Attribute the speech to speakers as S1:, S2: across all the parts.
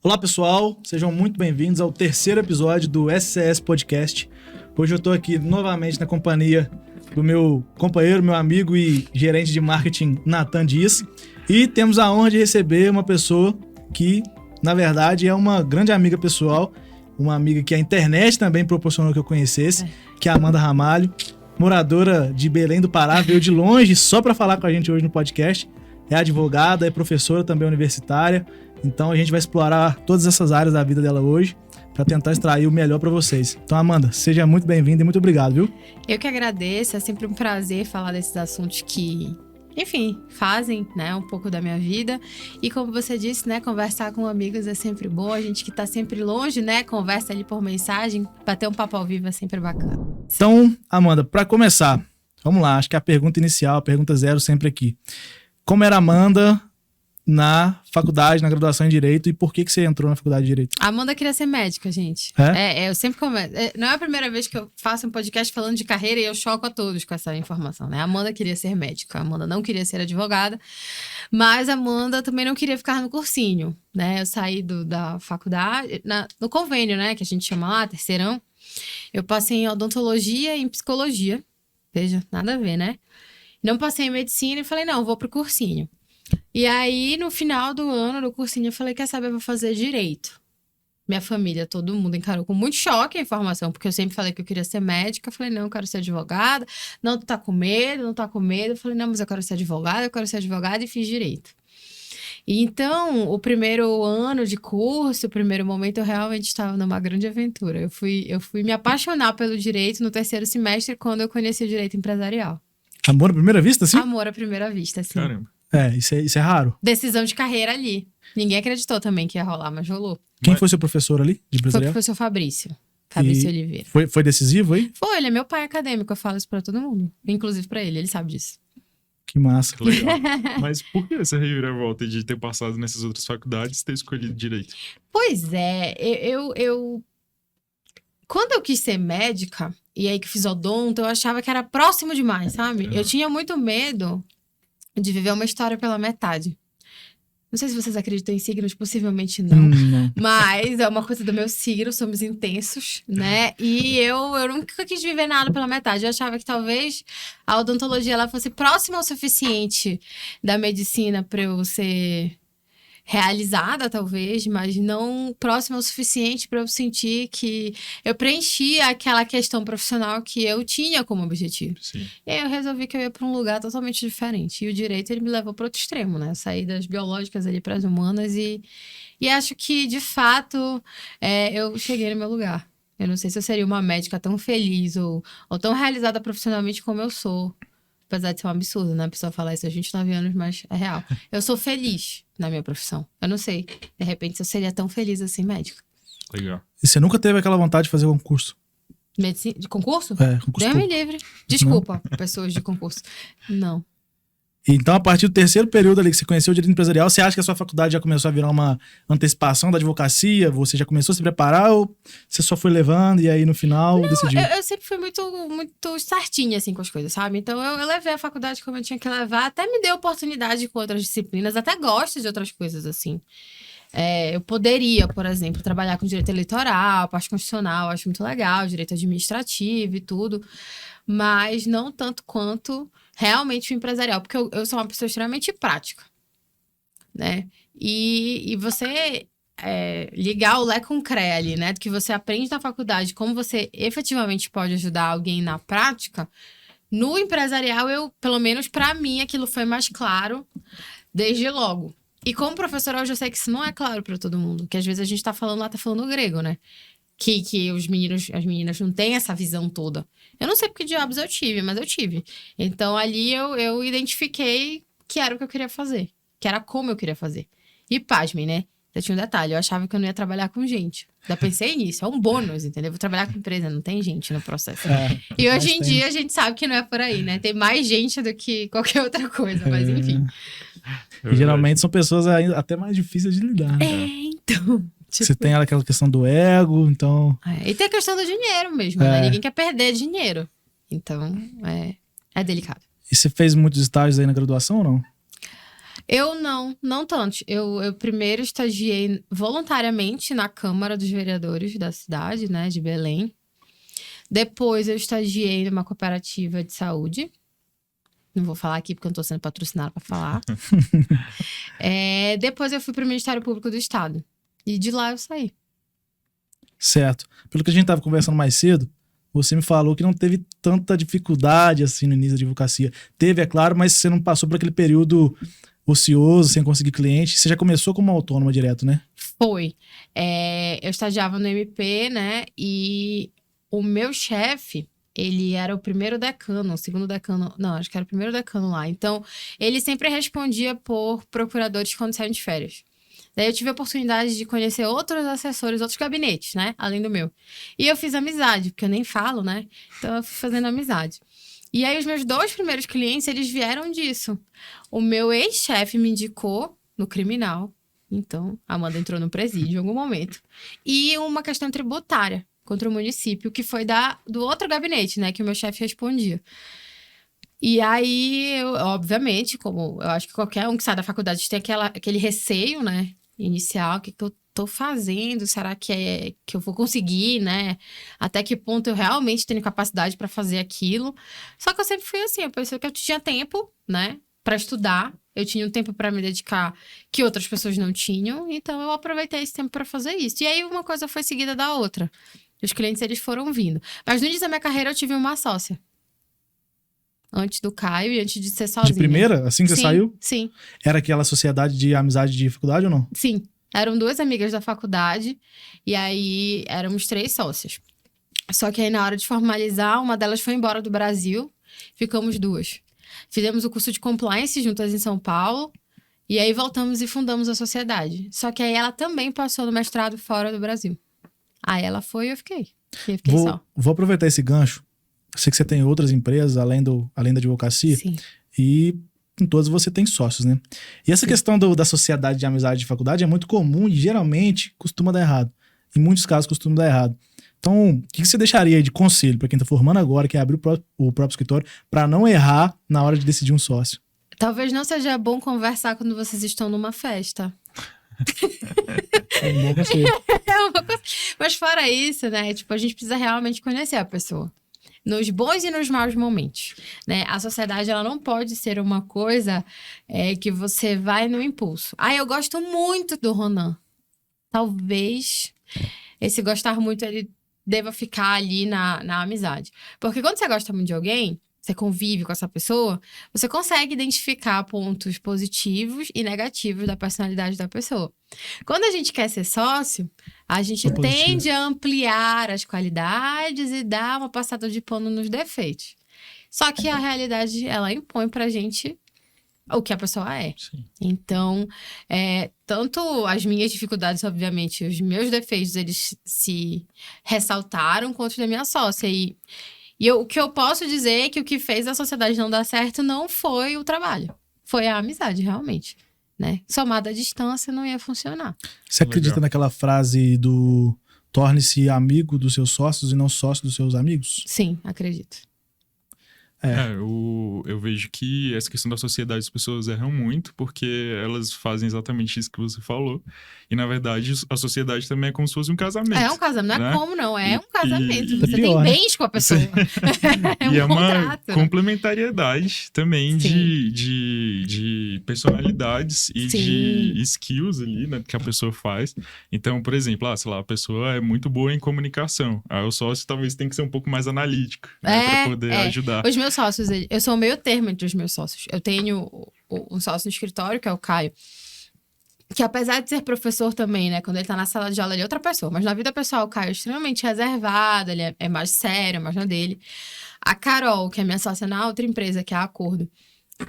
S1: Olá pessoal, sejam muito bem-vindos ao terceiro episódio do SCS Podcast. Hoje eu estou aqui novamente na companhia do meu companheiro, meu amigo e gerente de marketing, Nathan Dias. E temos a honra de receber uma pessoa que, na verdade, é uma grande amiga pessoal, uma amiga que a internet também proporcionou que eu conhecesse, que é a Amanda Ramalho, moradora de Belém do Pará, veio de longe só para falar com a gente hoje no podcast. É advogada, é professora também universitária. Então a gente vai explorar todas essas áreas da vida dela hoje para tentar extrair o melhor para vocês. Então, Amanda, seja muito bem-vinda e muito obrigado, viu?
S2: Eu que agradeço, é sempre um prazer falar desses assuntos que, enfim, fazem, né, um pouco da minha vida. E como você disse, né, conversar com amigos é sempre bom. A gente que tá sempre longe, né, conversa ali por mensagem, bater um papo ao vivo é sempre bacana.
S1: Então, Amanda, para começar, vamos lá, acho que a pergunta inicial, a pergunta zero sempre aqui. Como era a Amanda na faculdade, na graduação em Direito, e por que você entrou na faculdade de Direito?
S2: A Amanda queria ser médica, gente. Eu sempre comento. Não é a primeira vez que eu faço um podcast falando de carreira e eu choco a todos com essa informação, né? A Amanda queria ser médica, a Amanda não queria ser advogada, mas a Amanda também não queria ficar no cursinho, né? Eu saí da faculdade, no convênio, né? Que a gente chama lá, terceirão. Eu passei em odontologia e em psicologia. Veja, nada a ver, né? Não passei em medicina e falei, não, vou pro cursinho. E aí, no final do ano do cursinho, eu falei, quer saber, eu vou fazer direito. Minha família, todo mundo encarou com muito choque a informação, porque eu sempre falei que eu queria ser médica. Eu falei, não, eu quero ser advogada. Não, tu tá com medo, não tá com medo. Eu falei, não, mas eu quero ser advogada e fiz direito. E então, o primeiro ano de curso, o primeiro momento, eu realmente estava numa grande aventura. Eu fui me apaixonar pelo direito no terceiro semestre, quando eu conheci o direito empresarial.
S1: Amor à primeira vista, sim?
S2: Amor à primeira vista, sim.
S3: Caramba.
S1: Isso é raro.
S2: Decisão de carreira ali. Ninguém acreditou também que ia rolar, mas rolou.
S1: Quem foi seu professor ali, de
S2: Foi o
S1: empresarial?
S2: professor Fabrício
S1: E
S2: Oliveira.
S1: Foi decisivo aí?
S2: Foi, ele é meu pai acadêmico, eu falo isso pra todo mundo. Inclusive pra ele sabe disso.
S1: Que massa.
S3: Que legal. Mas por que essa reviravolta de ter passado nessas outras faculdades e ter escolhido direito?
S2: Pois é, eu... Quando eu quis ser médica, e aí que fiz odonto, eu achava que era próximo demais, sabe? Eu tinha muito medo de viver uma história pela metade. Não sei se vocês acreditam em signos, possivelmente não.
S1: Não.
S2: Mas é uma coisa do meu signo, somos intensos, né? E eu nunca quis viver nada pela metade. Eu achava que talvez a odontologia ela fosse próxima o suficiente da medicina para eu ser realizada, talvez, mas não próxima o suficiente para eu sentir que eu preenchia aquela questão profissional que eu tinha como objetivo.
S3: Sim.
S2: E aí eu resolvi que eu ia para um lugar totalmente diferente. E o direito, ele me levou para outro extremo, né? Eu saí das biológicas ali para as humanas e acho que, de fato, eu cheguei no meu lugar. Eu não sei se eu seria uma médica tão feliz ou tão realizada profissionalmente como eu sou. Apesar de ser um absurdo, né? A pessoa falar isso aos 29 anos, mas é real. Eu sou feliz na minha profissão. Eu não sei, de repente, se eu seria tão feliz assim, médica.
S3: Legal.
S1: E você nunca teve aquela vontade de fazer concurso?
S2: Medicina, de concurso?
S1: Concurso
S2: Deus me
S1: público.
S2: livre. Desculpa, pessoas de concurso. Não.
S1: Então, a partir do terceiro período ali que você conheceu o direito empresarial, você acha que a sua faculdade já começou a virar uma antecipação da advocacia? Você já começou a se preparar ou você só foi levando e aí no final decidiu?
S2: Eu sempre fui muito certinha, assim, com as coisas, sabe? Então, eu levei a faculdade como eu tinha que levar. Até me deu oportunidade com outras disciplinas. Até gosto de outras coisas, assim. Eu poderia, por exemplo, trabalhar com direito eleitoral, parte constitucional, acho muito legal, direito administrativo e tudo. Mas não tanto quanto realmente o empresarial, porque eu sou uma pessoa extremamente prática, né? E você ligar o Lé com o CRE ali, né? Do que você aprende na faculdade, como você efetivamente pode ajudar alguém na prática, no empresarial, pelo menos pra mim, aquilo foi mais claro desde logo. E como professora, hoje eu sei que isso não é claro pra todo mundo, que às vezes a gente tá falando grego, né? Que os meninos, as meninas não têm essa visão toda. Eu não sei porque diabos eu tive, mas eu tive. Então, ali eu identifiquei que era o que eu queria fazer. Que era como eu queria fazer. E pasmem, né? Já tinha um detalhe. Eu achava que eu não ia trabalhar com gente. Já pensei nisso. É um bônus, entendeu? Vou trabalhar com empresa, não tem gente no processo. E hoje em dia, a gente sabe que não é por aí, né? Tem mais gente do que qualquer outra coisa. Mas, enfim.
S1: E geralmente são pessoas até mais difíceis de lidar.
S2: Então...
S1: Você tem aquela questão do ego, então...
S2: E tem a questão do dinheiro mesmo, né? Ninguém quer perder dinheiro. Então, é delicado.
S1: E você fez muitos estágios aí na graduação ou não?
S2: Não tanto. Eu primeiro estagiei voluntariamente na Câmara dos Vereadores da cidade, né, de Belém. Depois eu estagiei numa cooperativa de saúde. Não vou falar aqui porque eu não tô sendo patrocinada para falar. Depois eu fui pro Ministério Público do Estado. E de lá eu saí.
S1: Certo. Pelo que a gente tava conversando mais cedo, você me falou que não teve tanta dificuldade assim no início da advocacia. Teve, é claro, mas você não passou por aquele período ocioso, sem conseguir cliente. Você já começou como autônoma direto, né?
S2: Foi. Eu estagiava no MP, né? E o meu chefe, ele era o primeiro decano, o segundo decano... Não, acho que era o primeiro decano lá. Então, ele sempre respondia por procuradores quando saíam de férias. Daí eu tive a oportunidade de conhecer outros assessores, outros gabinetes, né? Além do meu. E eu fiz amizade, porque eu nem falo, né? Então eu fui fazendo amizade. E aí os meus 2 primeiros clientes, eles vieram disso. O meu ex-chefe me indicou no criminal. Então, a Amanda entrou no presídio em algum momento. E uma questão tributária contra o município, que foi do outro gabinete, né? Que o meu chefe respondia. E aí, obviamente, como eu acho que qualquer um que sai da faculdade tem aquele receio, né? Inicial, o que eu tô fazendo? Será que eu vou conseguir, né? Até que ponto eu realmente tenho capacidade para fazer aquilo? Só que eu sempre fui assim, eu pensei que eu tinha tempo, né? Para estudar. Eu tinha um tempo para me dedicar que outras pessoas não tinham. Então, eu aproveitei esse tempo para fazer isso. E aí, uma coisa foi seguida da outra. Os clientes, eles foram vindo. Mas no início da minha carreira, eu tive uma sócia. Antes do Caio e antes de ser sozinha.
S1: De primeira? Assim que você saiu?
S2: Sim.
S1: Era aquela sociedade de amizade de faculdade ou não?
S2: Sim. Eram 2 amigas da faculdade. E aí, éramos 3 sócias. Só que aí, na hora de formalizar, uma delas foi embora do Brasil. Ficamos 2. Fizemos o curso de compliance juntas em São Paulo. E aí, voltamos e fundamos a sociedade. Só que aí, ela também passou no mestrado fora do Brasil. Aí, ela foi e eu fiquei. E eu fiquei só.
S1: Vou aproveitar esse gancho. Eu sei que você tem outras empresas além da advocacia.
S2: Sim.
S1: E em todas você tem sócios, né? E essa questão da sociedade de amizade de faculdade é muito comum e geralmente costuma dar errado. Em muitos casos costuma dar errado. Então, o que você deixaria aí de conselho para quem tá formando agora, quer abrir o próprio escritório, para não errar na hora de decidir um sócio?
S2: Talvez não seja bom conversar quando vocês estão numa festa.
S1: É um bom conselho.
S2: Mas fora isso, né? Tipo, a gente precisa realmente conhecer a pessoa. Nos bons e nos maus momentos, né? A sociedade, ela não pode ser uma coisa que você vai no impulso. Eu gosto muito do Ronan. Talvez esse gostar muito, ele deva ficar ali na amizade. Porque quando você gosta muito de alguém, você convive com essa pessoa, você consegue identificar pontos positivos e negativos da personalidade da pessoa. Quando a gente quer ser sócio, a gente tende a ampliar as qualidades e dar uma passada de pano nos defeitos. Só que a realidade, ela impõe pra gente o que a pessoa é.
S3: Sim.
S2: Então, tanto as minhas dificuldades, obviamente, os meus defeitos, eles se ressaltaram, quanto os da minha sócia. E o que eu posso dizer é que o que fez a sociedade não dar certo não foi o trabalho. Foi a amizade, realmente. Né? Somada à distância, não ia funcionar.
S1: Você acredita naquela frase do torne-se amigo dos seus sócios e não sócio dos seus amigos?
S2: Sim, acredito.
S3: Eu vejo que essa questão da sociedade, as pessoas erram muito porque elas fazem exatamente isso que você falou. E, na verdade, a sociedade também é como se fosse um casamento.
S2: É um casamento, não é como não, é um casamento.
S3: E
S2: você
S1: pior,
S2: tem bens com a pessoa.
S3: E é uma
S2: contrato, né?
S3: complementariedade também
S2: Sim.
S3: de personalidades e
S2: Sim.
S3: de skills ali, né, que a pessoa faz. Então, por exemplo, sei lá, a pessoa é muito boa em comunicação. Aí o sócio talvez tenha que ser um pouco mais analítico, né, para poder ajudar.
S2: Os meus sócios, eu sou o meio termo entre os meus sócios. Eu tenho um sócio no escritório, que é o Caio, que apesar de ser professor também, né? Quando ele tá na sala de aula, ele é outra pessoa. Mas na vida pessoal, o Caio é extremamente reservado, ele é mais sério, mais na dele. A Carol, que é minha sócia na outra empresa, que é a Acordo,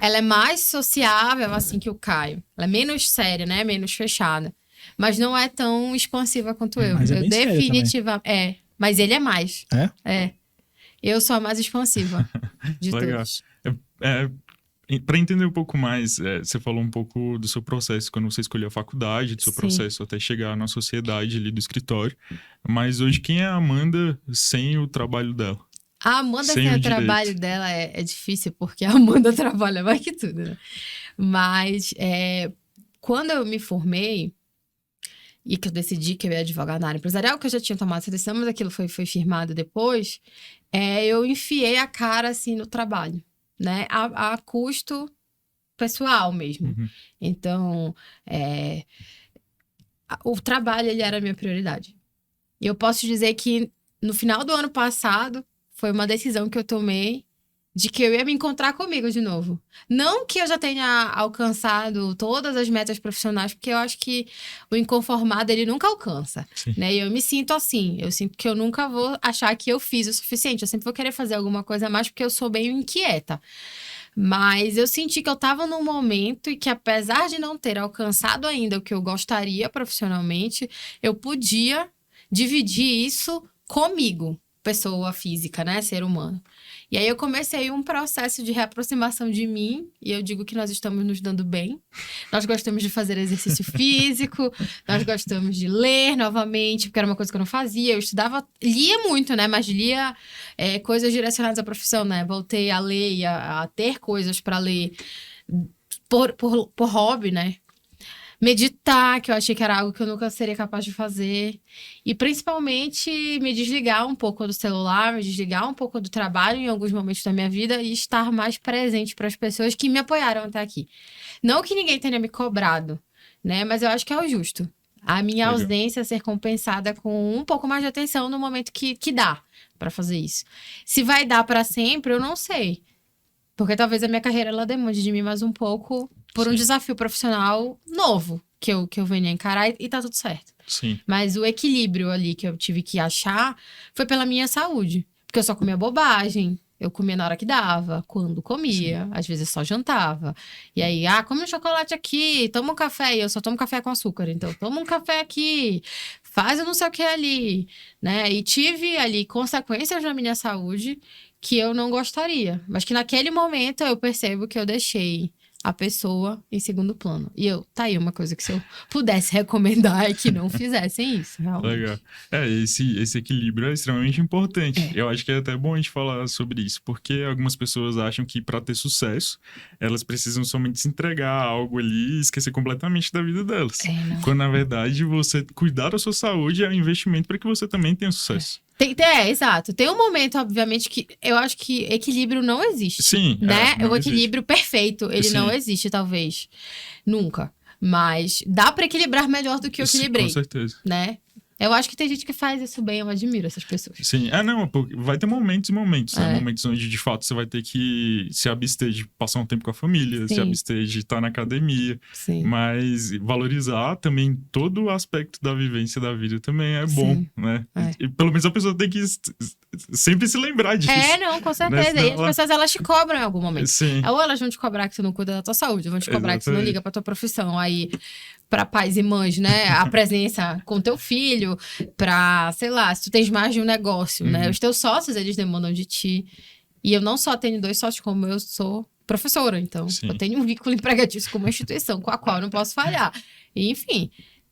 S2: ela é mais sociável, assim, que o Caio. Ela é menos séria, né? Menos fechada. Mas não é tão expansiva quanto eu.
S1: Mas é bem séria
S2: definitivamente. Mas ele é mais.
S1: É?
S2: Eu sou a mais expansiva de
S3: Legal.
S2: todos.
S3: Para entender um pouco mais, você falou um pouco do seu processo quando você escolheu a faculdade, do seu
S2: Sim.
S3: processo até chegar na sociedade ali do escritório. Mas hoje, quem é a Amanda sem o trabalho dela?
S2: A Amanda
S3: Sem
S2: sem
S3: o
S2: o trabalho dela é difícil, porque a Amanda trabalha mais que tudo, né? Mas quando eu me formei e que eu decidi que eu ia advogar na área empresarial, que eu já tinha tomado essa decisão, mas aquilo foi firmado depois, eu enfiei a cara, assim, no trabalho, né? A custo pessoal mesmo. Então, o trabalho, ele era a minha prioridade. E eu posso dizer que no final do ano passado, foi uma decisão que eu tomei de que eu ia me encontrar comigo de novo. Não que eu já tenha alcançado todas as metas profissionais, porque eu acho que o inconformado, ele nunca alcança, né? E eu me sinto assim. Eu sinto que eu nunca vou achar que eu fiz o suficiente. Eu sempre vou querer fazer alguma coisa a mais, porque eu sou bem inquieta. Mas eu senti que eu estava num momento e que, apesar de não ter alcançado ainda o que eu gostaria profissionalmente, eu podia dividir isso comigo, pessoa física, né? Ser humano. E aí eu comecei um processo de reaproximação de mim, e eu digo que nós estamos nos dando bem. Nós gostamos de fazer exercício físico, nós gostamos de ler novamente, porque era uma coisa que eu não fazia. Eu estudava, lia muito, né? Mas lia coisas direcionadas à profissão, né? Voltei a ler e a ter coisas para ler por hobby, né? Meditar, que eu achei que era algo que eu nunca seria capaz de fazer. E principalmente me desligar um pouco do celular, me desligar um pouco do trabalho em alguns momentos da minha vida e estar mais presente para as pessoas que me apoiaram até aqui. Não que ninguém tenha me cobrado, né? Mas eu acho que é o justo. A minha ausência ser compensada com um pouco mais de atenção no momento que dá para fazer isso. Se vai dar para sempre, eu não sei. Porque talvez a minha carreira, ela demande de mim mais um pouco por um desafio profissional novo que eu venha encarar e tá tudo certo.
S3: Sim.
S2: Mas o equilíbrio ali que eu tive que achar foi pela minha saúde. Porque eu só comia bobagem. Eu comia na hora que dava, quando comia. Sim. Às vezes só jantava. E aí, come um chocolate aqui, toma um café. E eu só tomo café com açúcar. Então, toma um café aqui, faz eu não sei o que ali, né? E tive ali consequências na minha saúde que eu não gostaria. Mas que naquele momento eu percebo que eu deixei a pessoa em segundo plano. E tá aí uma coisa que se eu pudesse recomendar é que não fizessem isso, realmente.
S3: Legal. Esse equilíbrio é extremamente importante. Eu acho que é até bom a gente falar sobre isso, porque algumas pessoas acham que para ter sucesso, elas precisam somente se entregar a algo ali e esquecer completamente da vida delas. Quando, na verdade, você cuidar da sua saúde é um investimento para que você também tenha sucesso.
S2: Exato. Tem um momento, obviamente, que eu acho que equilíbrio não existe.
S3: Sim.
S2: Né? O equilíbrio perfeito, ele não existe, talvez. Nunca. Mas dá pra equilibrar melhor do que eu equilibrei.
S3: Com certeza.
S2: Né? Eu acho que tem gente que faz isso bem, eu admiro essas pessoas.
S3: Sim, vai ter momentos e momentos, né? Momentos onde, de fato, você vai ter que se abster de passar um tempo com a família, se abster de estar na academia.
S2: Sim.
S3: Mas valorizar também todo o aspecto da vivência da vida também é bom, né? E, pelo menos a pessoa tem que sempre se lembrar disso.
S2: Não, com certeza. Né? E as pessoas, elas te cobram em algum momento.
S3: Sim.
S2: Ou elas vão te cobrar que você não cuida da tua saúde, vão te cobrar que você não liga pra tua profissão. Aí, pra pais e mães, né? A presença com teu filho, pra, sei lá, se tu tens mais de um negócio, né? Os teus sócios, eles demandam de ti. E eu não só tenho 2 sócios, como eu sou professora. Então, eu tenho um vínculo empregatício com uma instituição com a qual eu não posso falhar. E, enfim...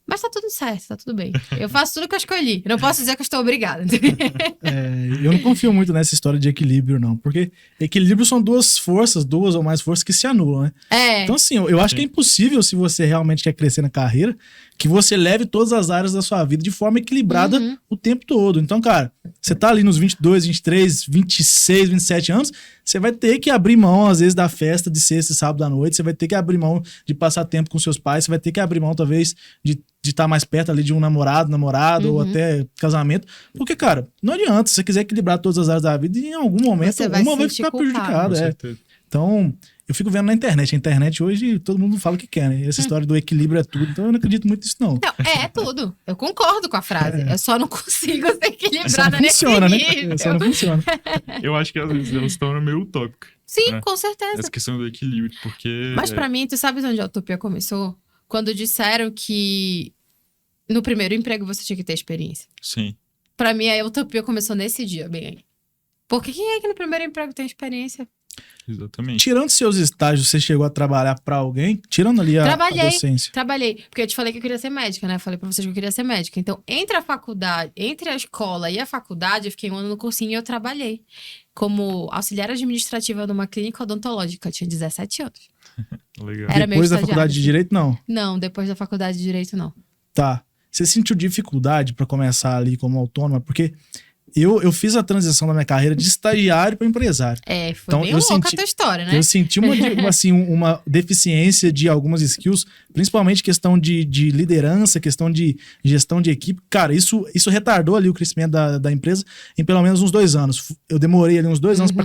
S2: Mas tá tudo certo, tá tudo bem. Eu faço tudo que eu escolhi. Eu não posso dizer que eu estou obrigada.
S1: Eu não confio muito nessa história de equilíbrio, não. Porque equilíbrio são 2 ou mais forças que se anulam, né? Então, assim, eu acho que é impossível, se você realmente quer crescer na carreira, que você leve todas as áreas da sua vida de forma equilibrada o tempo todo. Então, cara, você tá ali nos 22, 23, 26, 27 anos, você vai ter que abrir mão, às vezes, da festa de sexta e sábado à noite, você vai ter que abrir mão de passar tempo com seus pais, você vai ter que abrir mão, talvez, de estar mais perto ali de um namorado, ou até casamento. Porque, cara, não adianta. Se você quiser equilibrar todas as áreas da vida, em algum momento, uma vai ficar prejudicada. Então, eu fico vendo na internet. A internet hoje, todo mundo fala o que quer, né? Essa história do equilíbrio é tudo. Então, eu não acredito muito nisso, não.
S2: Não, é tudo. Eu concordo com a frase. Eu só não consigo ser equilibrada nesse nível.
S1: Né? Só não funciona.
S3: Eu acho que às vezes elas se tornam meio utópicas.
S2: Sim,
S3: né?
S2: Com certeza.
S3: Essa questão do equilíbrio, porque...
S2: Mas pra mim, tu sabes onde a utopia começou? Quando disseram que no primeiro emprego você tinha que ter experiência.
S3: Sim.
S2: Pra mim, a utopia começou nesse dia, bem aí. Porque quem é que no primeiro emprego tem experiência?
S3: Exatamente.
S1: Tirando seus estágios, você chegou a trabalhar pra alguém? Tirando ali a docência.
S2: Trabalhei. Porque eu te falei que eu queria ser médica, né? Eu falei pra vocês que eu queria ser médica. Então, entre a escola e a faculdade, eu fiquei 1 ano no cursinho e eu trabalhei como auxiliar administrativa numa clínica odontológica. Eu tinha 17 anos.
S3: Legal.
S2: Era meu
S1: Depois da
S2: estagiário,
S1: faculdade de
S2: assim.
S1: Direito, não.
S2: Não, depois da faculdade de Direito, não.
S1: Tá. Você sentiu dificuldade pra começar ali como autônoma? Porque eu fiz a transição da minha carreira de estagiário para empresário.
S2: Foi
S1: Então,
S2: bem
S1: eu
S2: louca
S1: senti-
S2: a tua história, né?
S1: Eu senti uma deficiência de algumas skills, principalmente questão de liderança, questão de gestão de equipe. Cara, isso retardou ali o crescimento da empresa em pelo menos uns 2 anos. Eu demorei ali uns 2 anos para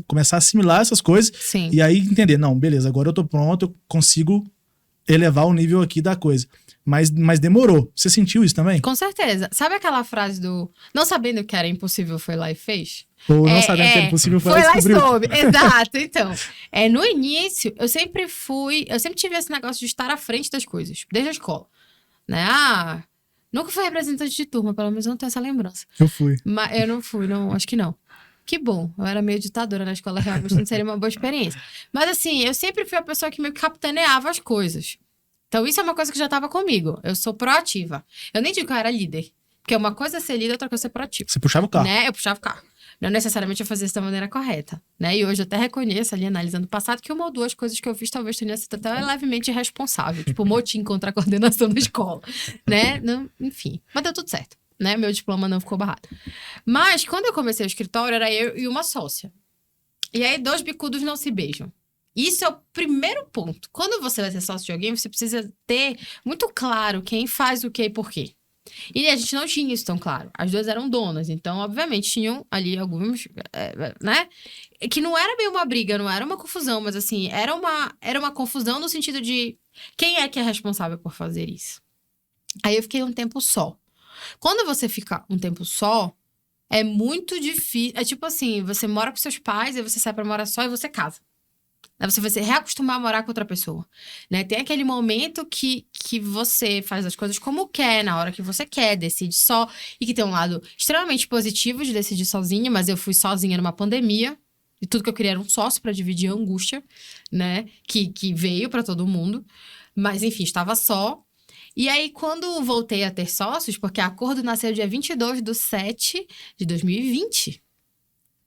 S1: começar a assimilar essas coisas
S2: Sim.
S1: e aí entender, não, beleza, agora eu tô pronto, eu consigo elevar o nível aqui da coisa. Mas demorou. Você sentiu isso também?
S2: Com certeza. Sabe aquela frase do não sabendo que era impossível, foi lá e fez?
S1: Ou não sabendo que era possível, foi lá e
S2: Foi lá e
S1: descobriu?
S2: soube. Exato. Então, no início, eu sempre tive esse negócio de estar à frente das coisas, desde a escola. Né? Nunca fui representante de turma, pelo menos eu não tenho essa lembrança.
S1: Eu fui.
S2: Mas eu não fui, não, acho que não. Que bom, eu era meio ditadora na escola, realmente não seria uma boa experiência. Mas assim, eu sempre fui a pessoa que meio que capitaneava as coisas. Então isso é uma coisa que já estava comigo. Eu sou proativa. Eu nem digo que eu era líder. Porque uma coisa é ser líder, outra coisa é ser proativa.
S1: Você puxava o carro.
S2: Né? Eu puxava o carro. Não necessariamente eu fazia isso da maneira correta. Né? E hoje eu até reconheço, ali analisando o passado, que uma ou duas coisas que eu fiz talvez tenha sido até levemente irresponsável. Tipo, motim contra a coordenação da escola. Né? Não, enfim. Mas deu tudo certo. Né? Meu diploma não ficou barrado. Mas quando eu comecei o escritório, era eu e uma sócia. E aí 2 bicudos não se beijam. Isso é o primeiro ponto. Quando você vai ser sócio de alguém, você precisa ter muito claro quem faz o que e por quê. E a gente não tinha isso tão claro. As duas eram donas, então, obviamente, tinham ali alguns, né? Que não era bem uma briga, não era uma confusão, mas assim, era uma confusão no sentido de quem é que é responsável por fazer isso. Aí eu fiquei um tempo só. Quando você fica um tempo só, é muito difícil. É tipo assim, você mora com seus pais, aí você sai pra morar só e você casa. Aí você vai se reacostumar a morar com outra pessoa, né? Tem aquele momento que você faz as coisas como quer, na hora que você quer, decide só. E que tem um lado extremamente positivo de decidir sozinha, mas eu fui sozinha numa pandemia. E tudo que eu queria era um sócio pra dividir a angústia, né? Que veio pra todo mundo. Mas, enfim, estava só. E aí, quando voltei a ter sócios, porque o acordo nasceu dia 22/7/2020.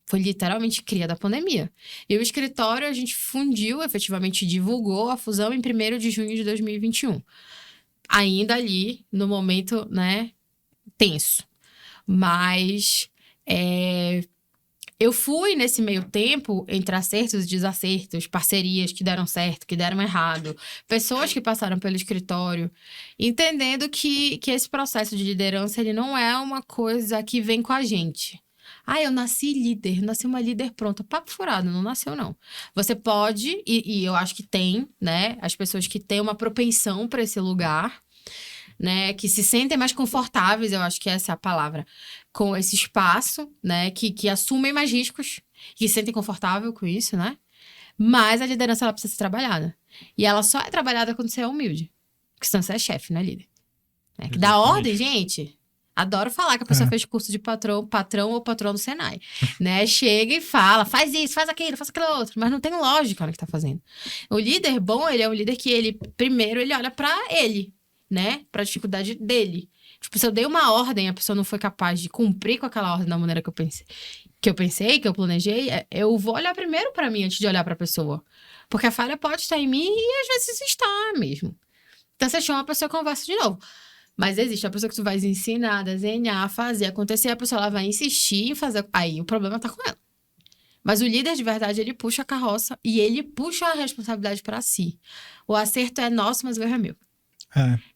S2: Foi literalmente cria da pandemia. E o escritório, a gente fundiu, efetivamente divulgou a fusão em 1º de junho de 2021. Ainda ali, no momento, né, tenso. Mas eu fui, nesse meio tempo, entre acertos e desacertos, parcerias que deram certo, que deram errado, pessoas que passaram pelo escritório, entendendo que esse processo de liderança, ele não é uma coisa que vem com a gente. Eu nasci líder, nasci uma líder pronta. Papo furado, não nasceu, não. Você pode, e eu acho que tem, né? As pessoas que têm uma propensão para esse lugar, né? Que se sentem mais confortáveis, eu acho que essa é a palavra, com esse espaço, né? Que assumem mais riscos, que se sentem confortável com isso, né? Mas a liderança, ela precisa ser trabalhada. E ela só é trabalhada quando você é humilde. Porque senão você é chefe, né, líder? Que dá ordem, gente... Adoro falar que a pessoa fez curso de patrão ou patrão do Senai, né? Chega e fala, faz isso, faz aquilo outro. Mas não tem lógica no que tá fazendo. O líder bom, ele é um líder que primeiro, ele olha pra ele, né? Pra dificuldade dele. Tipo, se eu dei uma ordem e a pessoa não foi capaz de cumprir com aquela ordem da maneira que eu pensei, que eu planejei, eu vou olhar primeiro pra mim antes de olhar pra pessoa. Porque a falha pode estar em mim e às vezes está mesmo. Então você chama a pessoa e conversa de novo. Mas existe a pessoa que tu vai ensinar, desenhar, fazer acontecer, a pessoa ela vai insistir em fazer. Aí o problema tá com ela. Mas o líder de verdade, ele puxa a carroça e ele puxa a responsabilidade pra si. O acerto é nosso, mas o erro é meu.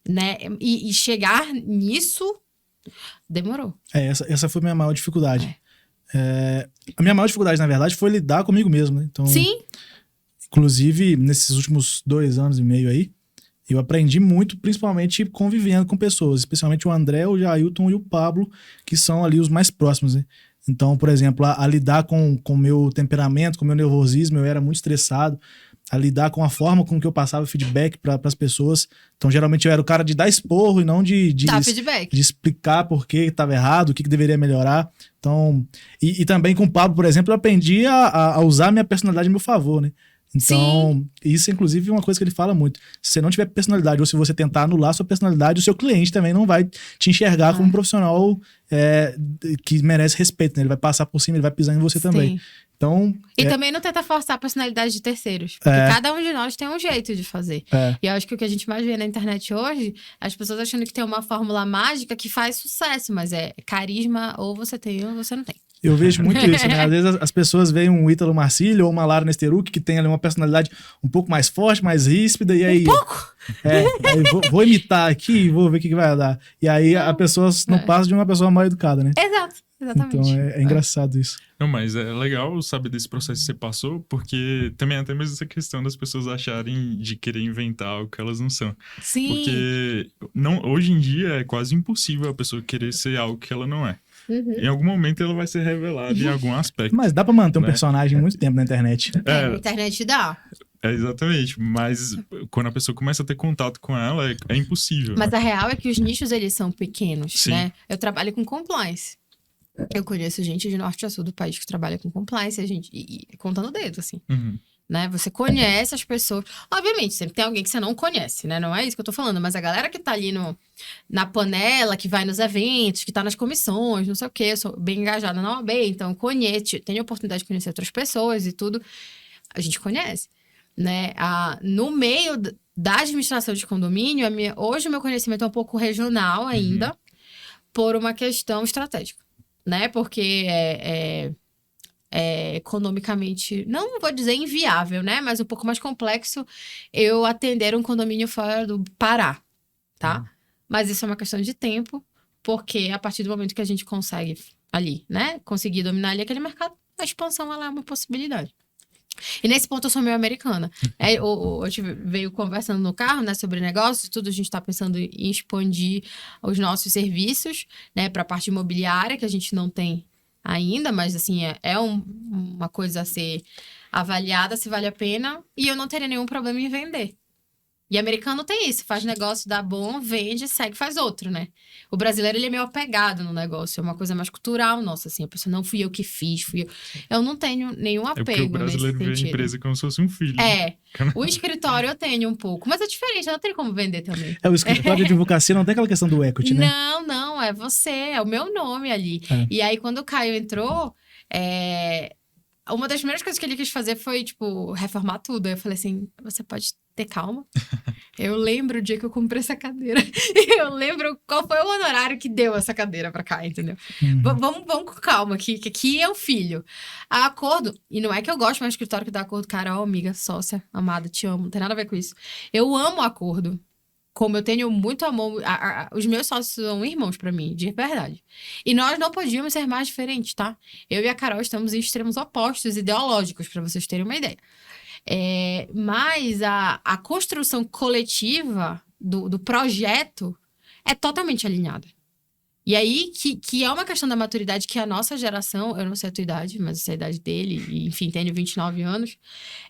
S2: Né? E chegar nisso demorou.
S1: Essa foi a minha maior dificuldade. A minha maior dificuldade, na verdade, foi lidar comigo mesmo, né? Então,
S2: sim.
S1: Inclusive, nesses últimos 2 anos e meio aí, eu aprendi muito, principalmente convivendo com pessoas, especialmente o André, o Jailton e o Pablo, que são ali os mais próximos, né? Então, por exemplo, a lidar com o meu temperamento, com o meu nervosismo, eu era muito estressado, a lidar com a forma com que eu passava feedback para as pessoas. Então, geralmente, eu era o cara de dar esporro e não de explicar por que estava errado, o que deveria melhorar. Então, e também com o Pablo, por exemplo, eu aprendi a usar a minha personalidade a meu favor, né? Então, isso, inclusive, é uma coisa que ele fala muito. Se você não tiver personalidade, ou se você tentar anular sua personalidade, o seu cliente também não vai te enxergar como um profissional que merece respeito, né? Ele vai passar por cima, ele vai pisar em você também. Então,
S2: e também não tenta forçar a personalidade de terceiros. Porque cada um de nós tem um jeito de fazer. E eu acho que o que a gente mais vê na internet hoje, as pessoas achando que tem uma fórmula mágica que faz sucesso, mas é carisma, ou você tem ou você não tem.
S1: Eu vejo muito isso, né? Às vezes as pessoas veem um Ítalo Marcílio ou uma Lara Nesteruk que tem ali uma personalidade um pouco mais forte, mais ríspida, e aí...
S2: Um pouco?
S1: Aí vou imitar aqui e vou ver o que vai dar. E aí a pessoa não passa de uma pessoa mal educada, né?
S2: Exato, exatamente.
S1: Então é engraçado isso.
S3: Não, mas é legal saber desse processo que você passou, porque também até mesmo essa questão das pessoas acharem de querer inventar algo que elas não são.
S2: Sim.
S3: Porque hoje em dia é quase impossível a pessoa querer ser algo que ela não é. Em algum momento ela vai ser revelada em algum aspecto.
S1: Mas dá pra manter um personagem muito tempo na internet.
S2: Na internet dá.
S3: Exatamente, mas quando a pessoa começa a ter contato com ela, é impossível.
S2: Mas
S3: né?
S2: a real é que os nichos, eles são pequenos,
S3: Sim.
S2: né? Eu trabalho com compliance. Eu conheço gente de norte a sul do país que trabalha com compliance, e contando o dedo, assim. Né? Você conhece as pessoas. Obviamente, sempre tem alguém que você não conhece, né? Não é isso que eu tô falando, mas a galera que tá ali na panela, que vai nos eventos, que tá nas comissões, não sei o quê, eu sou bem engajada na OAB, então conheço, tenho a oportunidade de conhecer outras pessoas e tudo, a gente conhece, né? No meio da administração de condomínio, hoje o meu conhecimento é um pouco regional ainda, por uma questão estratégica, né? Porque economicamente, não vou dizer inviável, né? Mas um pouco mais complexo eu atender um condomínio fora do Pará, tá? Mas isso é uma questão de tempo, porque a partir do momento que a gente consegue ali, né? Conseguir dominar ali aquele mercado, a expansão, ela é uma possibilidade. E nesse ponto eu sou meio americana. A gente veio conversando no carro, né, sobre negócios e tudo. A gente tá pensando em expandir os nossos serviços, né, pra parte imobiliária, que a gente não tem ainda, mas assim, uma coisa a ser avaliada se vale a pena, e eu não teria nenhum problema em vender. E americano tem isso, faz negócio, dá bom, vende, segue, faz outro, né? O brasileiro, ele é meio apegado no negócio, é uma coisa mais cultural, nossa, assim, a pessoa, não fui eu que fiz, eu não tenho nenhum apego nesse sentido.
S3: É porque o brasileiro vê a empresa como se fosse um filho.
S2: O escritório eu tenho um pouco, mas é diferente, eu não tenho como vender também.
S1: O escritório de advocacia não tem aquela questão do equity, né?
S2: Não, é você, é o meu nome ali. E aí, quando o Caio entrou, uma das primeiras coisas que ele quis fazer foi, tipo, reformar tudo. Aí eu falei assim, você pode ter calma. Eu lembro o dia que eu comprei essa cadeira. Eu lembro qual foi o honorário que deu essa cadeira pra cá, entendeu? Vamos com calma, que aqui é o filho. A acordo, e não é que eu gosto mais do escritório que dá acordo, Carol, amiga, sócia, amada, te amo, não tem nada a ver com isso. Eu amo acordo. Como eu tenho muito amor, os meus sócios são irmãos pra mim, de verdade. E nós não podíamos ser mais diferentes, tá? Eu e a Carol estamos em extremos opostos ideológicos, pra vocês terem uma ideia. Mas a construção coletiva do projeto é totalmente alinhada. E aí, que é uma questão da maturidade que a nossa geração, eu não sei a tua idade, mas essa é a idade dele, e, enfim, tenho 29 anos,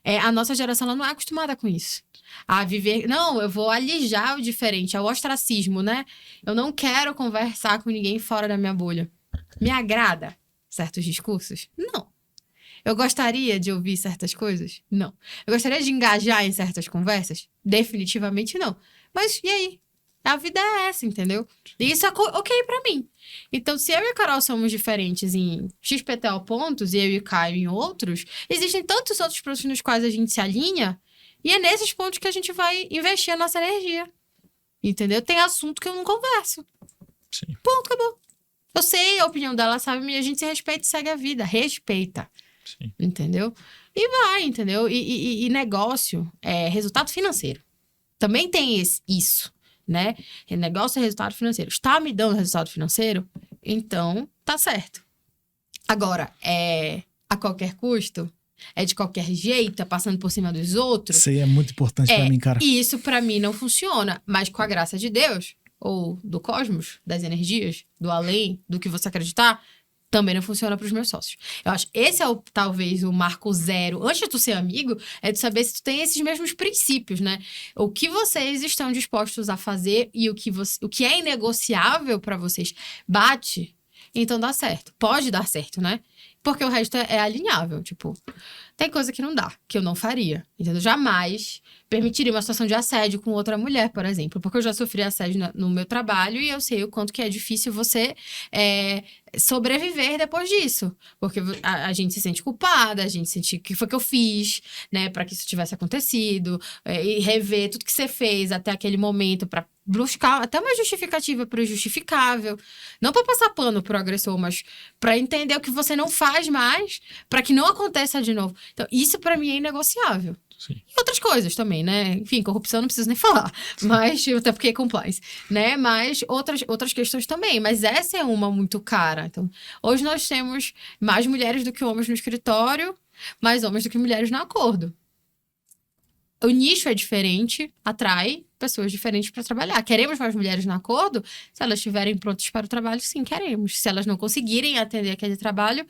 S2: a nossa geração ela não é acostumada com isso. A viver, não, eu vou alijar o diferente, é o ostracismo, né? Eu não quero conversar com ninguém fora da minha bolha. Me agrada certos discursos? Não. Eu gostaria de ouvir certas coisas? Não. Eu gostaria de engajar em certas conversas? Definitivamente não. Mas e aí? A vida é essa, entendeu? E isso é ok pra mim. Então, se eu e a Carol somos diferentes em XPTO pontos e eu e o Caio em outros, existem tantos outros pontos nos quais a gente se alinha e é nesses pontos que a gente vai investir a nossa energia. Entendeu? Tem assunto que eu não converso.
S3: Sim.
S2: Ponto, acabou. Eu sei a opinião dela, sabe? E a gente se respeita e segue a vida. Respeita.
S3: Sim.
S2: Entendeu? E vai, entendeu? E negócio é resultado financeiro. Também tem isso. Né? Negócio é resultado financeiro. Está me dando resultado financeiro? Então, tá certo. Agora, a qualquer custo? É de qualquer jeito? É passando por cima dos outros?
S1: Isso aí é muito importante pra mim, cara.
S2: E isso pra mim não funciona. Mas com a graça de Deus, ou do cosmos, das energias, do além, do que você acreditar, também não funciona para os meus sócios. Eu acho que esse é talvez o marco zero. Antes de tu ser amigo, é de saber se tu tem esses mesmos princípios, né? O que vocês estão dispostos a fazer e o que é inegociável para vocês bate, então dá certo. Pode dar certo, né? porque o resto é alinhável. Tipo, tem coisa que não dá, que eu não faria. Entendeu? Jamais permitiria uma situação de assédio com outra mulher, por exemplo. Porque eu já sofri assédio no meu trabalho e eu sei o quanto que é difícil você sobreviver depois disso. Porque a gente se sente culpada, a gente sente o que foi que eu fiz, né? Pra que isso tivesse acontecido. E rever tudo que você fez até aquele momento pra buscar até uma justificativa pro justificável. Não pra passar pano pro agressor, mas pra entender o que você não faz mais, pra que não aconteça de novo. Então, isso pra mim é inegociável.
S3: Sim.
S2: E outras coisas também, né? Enfim, corrupção não preciso nem falar. Mas, até porque é compliance, né? Mas outras questões também. Mas essa é uma muito cara. Então, hoje nós temos mais mulheres do que homens no escritório, mais homens do que mulheres no acordo. O nicho é diferente, atrai pessoas diferentes para trabalhar. Queremos mais mulheres no acordo? Se elas estiverem prontas para o trabalho, sim, queremos. Se elas não conseguirem atender aquele trabalho,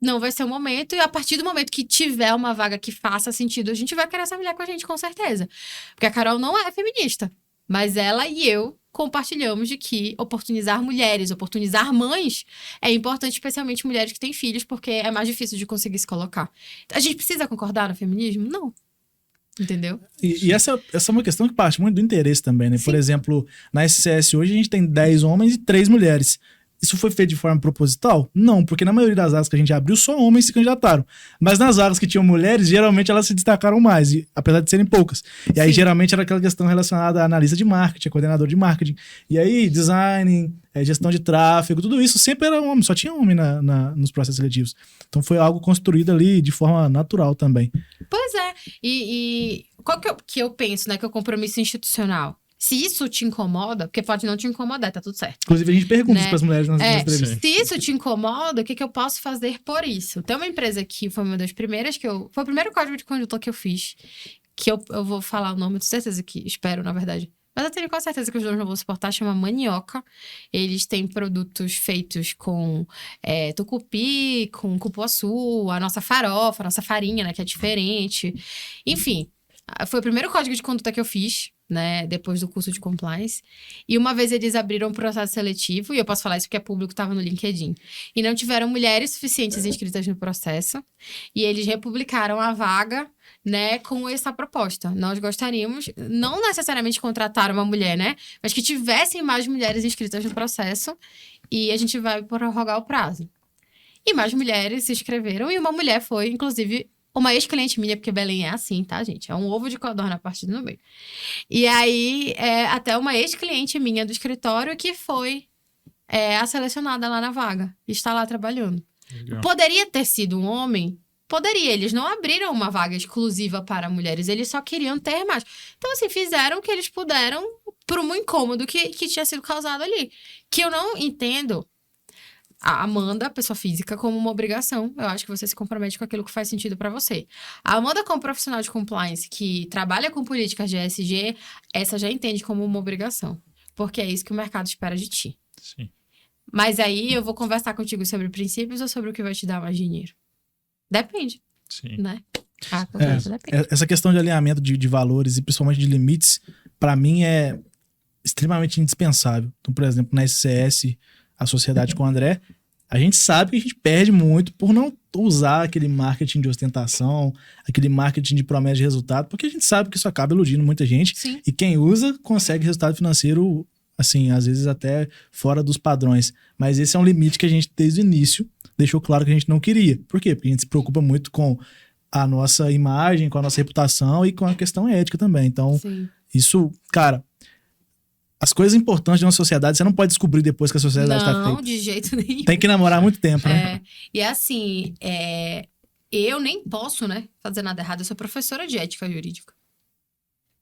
S2: não vai ser o momento. E a partir do momento que tiver uma vaga que faça sentido, a gente vai querer essa mulher com a gente, com certeza. Porque a Carol não é feminista. Mas ela e eu compartilhamos de que oportunizar mulheres, oportunizar mães é importante, especialmente mulheres que têm filhos, porque é mais difícil de conseguir se colocar. A gente precisa concordar no feminismo? Não. Entendeu?
S1: E essa é uma questão que parte muito do interesse também, né?
S2: Sim.
S1: Por exemplo, na SCS hoje a gente tem 10 homens e 3 mulheres. Isso foi feito de forma proposital? Não, porque na maioria das vagas que a gente abriu, só homens se candidataram. Mas nas vagas que tinham mulheres, geralmente elas se destacaram mais, apesar de serem poucas. E aí,
S2: Sim.
S1: geralmente, era aquela questão relacionada a analista de marketing, a coordenador de marketing. E aí, design, gestão de tráfego, tudo isso sempre era homem, só tinha homem nos processos seletivos. Então foi algo construído ali de forma natural também.
S2: Pois é. E qual que eu penso, né? Que é o compromisso institucional. Se isso te incomoda, porque pode não te incomodar, tá tudo certo.
S1: Inclusive, a gente pergunta isso
S2: Né?
S1: para as mulheres nas entrevistas.
S3: Sim.
S2: Se isso te incomoda, o que eu posso fazer por isso? Tem uma empresa que foi uma das primeiras foi o primeiro código de conduta que eu fiz, que eu vou falar o nome, tenho certeza que, espero, na verdade. Mas eu tenho quase certeza que os dois não vão suportar, chama Manioca. Eles têm produtos feitos com tucupi, com cupuaçu, a nossa farofa, a nossa farinha, né, que é diferente. Enfim, foi o primeiro código de conduta que eu fiz, né, depois do curso de compliance. E uma vez eles abriram um processo seletivo, e eu posso falar isso porque é público, estava no LinkedIn. E não tiveram mulheres suficientes inscritas no processo. E eles republicaram a vaga, né, com essa proposta. Nós gostaríamos, não necessariamente contratar uma mulher, né, mas que tivessem mais mulheres inscritas no processo. E a gente vai prorrogar o prazo. E mais mulheres se inscreveram, e uma mulher foi, inclusive, uma ex-cliente minha, porque Belém é assim, tá, gente? É um ovo de codorna partido no meio. E aí, até uma ex-cliente minha do escritório que foi a selecionada lá na vaga. Está lá trabalhando.
S3: Legal.
S2: Poderia ter sido um homem? Poderia. Eles não abriram uma vaga exclusiva para mulheres. Eles só queriam ter mais. Então, assim, fizeram o que eles puderam por um incômodo que tinha sido causado ali. Que eu não entendo a Amanda, pessoa física, como uma obrigação. Eu acho que você se compromete com aquilo que faz sentido pra você. A Amanda, como profissional de compliance, que trabalha com políticas de ESG, essa já entende como uma obrigação. Porque é isso que o mercado espera de ti.
S3: Sim.
S2: Mas aí eu vou conversar contigo sobre princípios ou sobre o que vai te dar mais dinheiro? Depende,
S3: Sim.
S2: né? A conversa depende.
S1: Essa questão de alinhamento de valores e principalmente de limites, para mim é extremamente indispensável. Então, por exemplo, na SCS, a sociedade com o André, a gente sabe que a gente perde muito por não usar aquele marketing de ostentação, aquele marketing de promessa de resultado, porque a gente sabe que isso acaba iludindo muita gente.
S2: Sim.
S1: E quem usa consegue resultado financeiro, assim, às vezes até fora dos padrões. Mas esse é um limite que a gente, desde o início, deixou claro que a gente não queria. Por quê? Porque a gente se preocupa muito com a nossa imagem, com a nossa reputação e com a questão ética também. Então,
S2: Sim.
S1: isso, cara, as coisas importantes de uma sociedade, você não pode descobrir depois que a sociedade está
S2: Não,
S1: feita.
S2: de jeito nenhum.
S1: Tem que namorar muito tempo, né?
S2: E assim, eu nem posso, né, fazer nada errado. Eu sou professora de ética jurídica.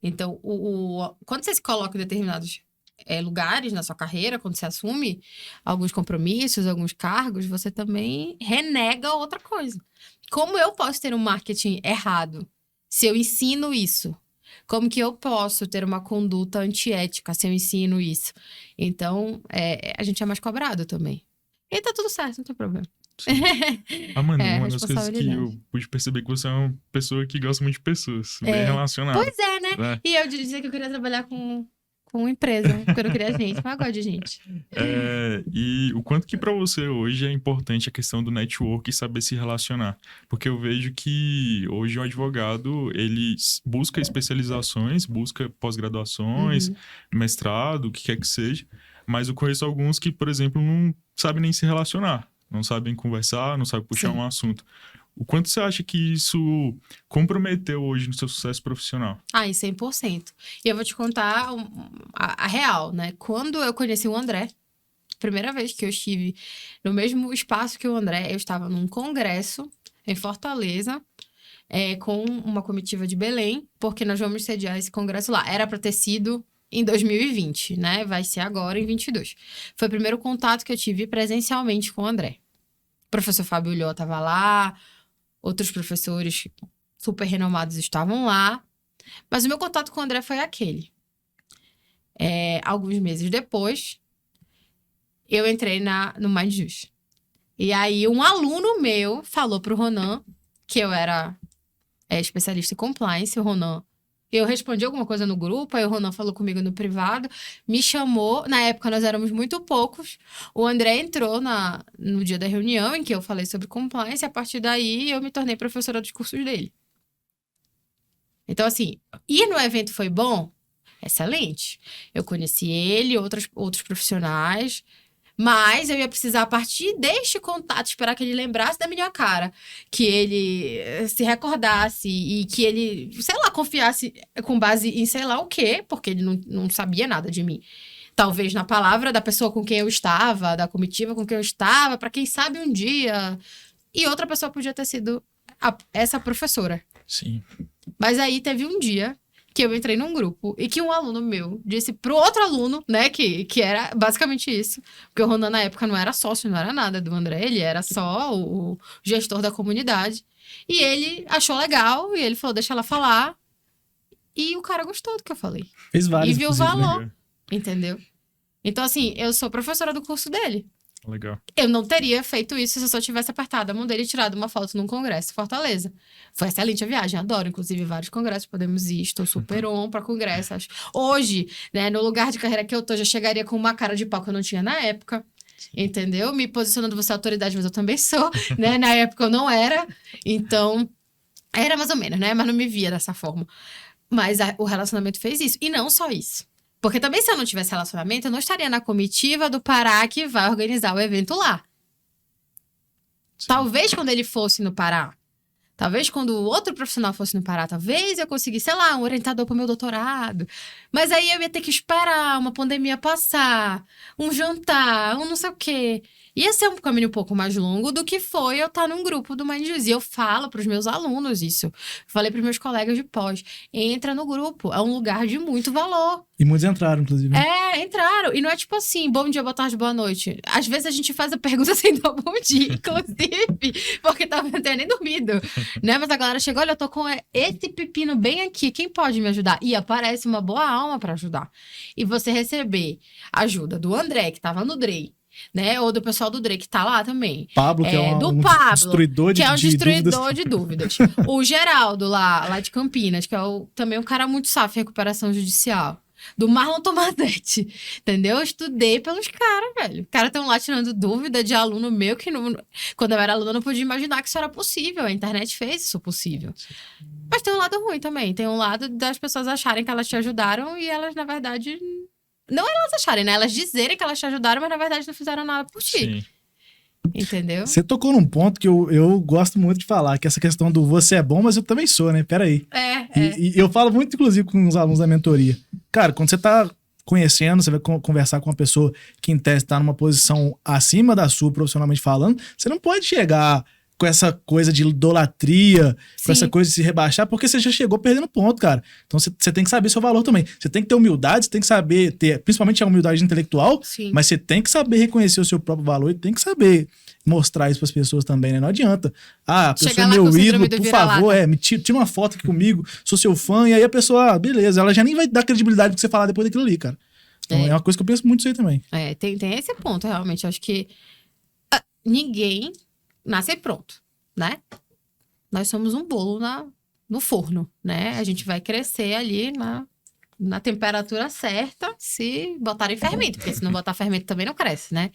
S2: Então, quando você se coloca em determinados lugares na sua carreira, quando você assume alguns compromissos, alguns cargos, você também renega outra coisa. Como eu posso ter um marketing errado se eu ensino isso? Como que eu posso ter uma conduta antiética se eu ensino isso? Então, a gente é mais cobrado também. E tá tudo certo, não tem problema.
S3: Amanda,
S2: É,
S3: uma das coisas que eu pude perceber que você é uma pessoa que gosta muito de pessoas, bem relacionada.
S2: Pois é, né?
S3: né?
S2: E eu dizia que eu queria trabalhar com com empresa, porque eu não queria gente, mas eu gosto de gente.
S3: E o quanto que pra você hoje é importante a questão do network e saber se relacionar? Porque eu vejo que hoje o advogado, ele busca especializações, busca pós-graduações, mestrado, o que quer que seja, mas eu conheço alguns que, por exemplo, não sabem nem se relacionar, não sabem conversar, não sabem puxar um assunto. O quanto você acha que isso comprometeu hoje no seu sucesso profissional?
S2: Em 100%. E eu vou te contar a real, né? Quando eu conheci o André, primeira vez que eu estive no mesmo espaço que o André, eu estava num congresso em Fortaleza, com uma comitiva de Belém, porque nós vamos sediar esse congresso lá. Era para ter sido em 2020, né? Vai ser agora em 22. Foi o primeiro contato que eu tive presencialmente com o André. O professor Fábio Ulloa estava lá, outros professores super renomados estavam lá, mas o meu contato com o André foi aquele. Alguns meses depois, eu entrei no MindJus. E aí, um aluno meu falou pro Ronan que eu era especialista em compliance. O Ronan, eu respondi alguma coisa no grupo, aí o Ronan falou comigo no privado, me chamou. Na época, nós éramos muito poucos. O André entrou no dia da reunião em que eu falei sobre compliance, e a partir daí eu me tornei professora dos cursos dele. Então, assim, ir no evento foi bom? Excelente. Eu conheci ele, outros profissionais, mas eu ia precisar, a partir deste contato, esperar que ele lembrasse da minha cara, que ele se recordasse e que ele, sei lá, confiasse com base em sei lá o quê, porque ele não sabia nada de mim. Talvez na palavra da pessoa com quem eu estava, da comitiva com quem eu estava, para quem sabe um dia. E outra pessoa podia ter sido essa professora.
S1: Sim.
S2: Mas aí teve um dia que eu entrei num grupo e que um aluno meu disse pro outro aluno, né, que era basicamente isso, porque o Ronan na época não era sócio, não era nada do André, ele era só o gestor da comunidade, e ele achou legal, e ele falou, deixa ela falar, e o cara gostou do que eu falei.
S1: Fez vários,
S2: e viu o
S1: inclusive,
S2: valor,
S3: né?
S2: entendeu? Então, assim, eu sou professora do curso dele.
S3: Legal.
S2: Eu não teria feito isso se eu só tivesse apertado a mão dele e tirado uma foto num congresso em Fortaleza. Foi excelente a viagem, adoro. Inclusive, vários congressos podemos ir. Estou super on pra congressos. Hoje, né, no lugar de carreira que eu tô, já chegaria com uma cara de pau que eu não tinha na época. Entendeu? Me posicionando você autoridade, mas eu também sou, né? Na época eu não era. Então, era mais ou menos, né? Mas não me via dessa forma. Mas o relacionamento fez isso. E não só isso. Porque também, se eu não tivesse relacionamento, eu não estaria na comitiva do Pará que vai organizar o evento lá. Sim. Talvez quando ele fosse no Pará, talvez quando o outro profissional fosse no Pará, talvez eu conseguisse, sei lá, um orientador para o meu doutorado. Mas aí eu ia ter que esperar uma pandemia passar, um jantar, um não sei o quê. Ia ser um caminho um pouco mais longo do que foi eu estar num grupo do MindJus. E eu falo para os meus alunos isso. Falei para os meus colegas de pós. Entra no grupo. É um lugar de muito valor.
S1: E muitos entraram, inclusive.
S2: Entraram. E não é tipo assim, bom dia, boa tarde, boa noite. Às vezes a gente faz a pergunta sem dar bom dia, inclusive. Porque tava até nem dormido. Né? Mas a galera chegou, olha, eu tô com esse pepino bem aqui. Quem pode me ajudar? E aparece uma boa alma para ajudar. E você receber ajuda do André, que tava no Drey. Né? Ou do pessoal do Drake, que tá lá também.
S1: Pablo, que é um
S2: Pablo,
S1: destruidor de
S2: que é um destruidor
S1: dúvidas.
S2: de dúvidas. O Geraldo, lá de Campinas, que é também um cara muito safo em recuperação judicial. Do Marlon Tomazetti, entendeu? Eu estudei pelos caras, velho. Os caras estão lá tirando dúvida de aluno meu que não... Quando eu era aluno, eu não podia imaginar que isso era possível. A internet fez isso possível. Mas tem um lado ruim também. Tem um lado das pessoas acharem que elas te ajudaram e elas, na verdade... Não elas acharem, né? Elas dizerem que elas te ajudaram, mas na verdade não fizeram nada por ti.
S3: Sim.
S2: Entendeu?
S1: Você tocou num ponto que eu gosto muito de falar, que é essa questão do você é bom, mas eu também sou, né? Peraí. E eu falo muito, inclusive, com os alunos da mentoria. Cara, quando você tá conhecendo, você vai conversar com uma pessoa que em tese tá numa posição acima da sua, profissionalmente falando, você não pode chegar com essa coisa de idolatria, com essa coisa de se rebaixar, porque você já chegou perdendo ponto, cara. Então você tem que saber seu valor também. Você tem que ter humildade, você tem que saber ter, principalmente a humildade intelectual,
S2: Sim.
S1: Mas você tem que saber reconhecer o seu próprio valor e tem que saber mostrar isso pras pessoas também, né? Não adianta. A pessoa é meu ídolo, por favor, tira uma foto aqui comigo, sou seu fã, e aí a pessoa, beleza, ela já nem vai dar credibilidade pro que você falar depois daquilo ali, cara. Então é uma coisa que eu penso muito isso aí também.
S2: Tem esse ponto, realmente. Eu acho que ninguém nasce pronto, né? Nós somos um bolo no forno, né? A gente vai crescer ali na temperatura certa, se botarem fermento, porque se não botar fermento também não cresce, né?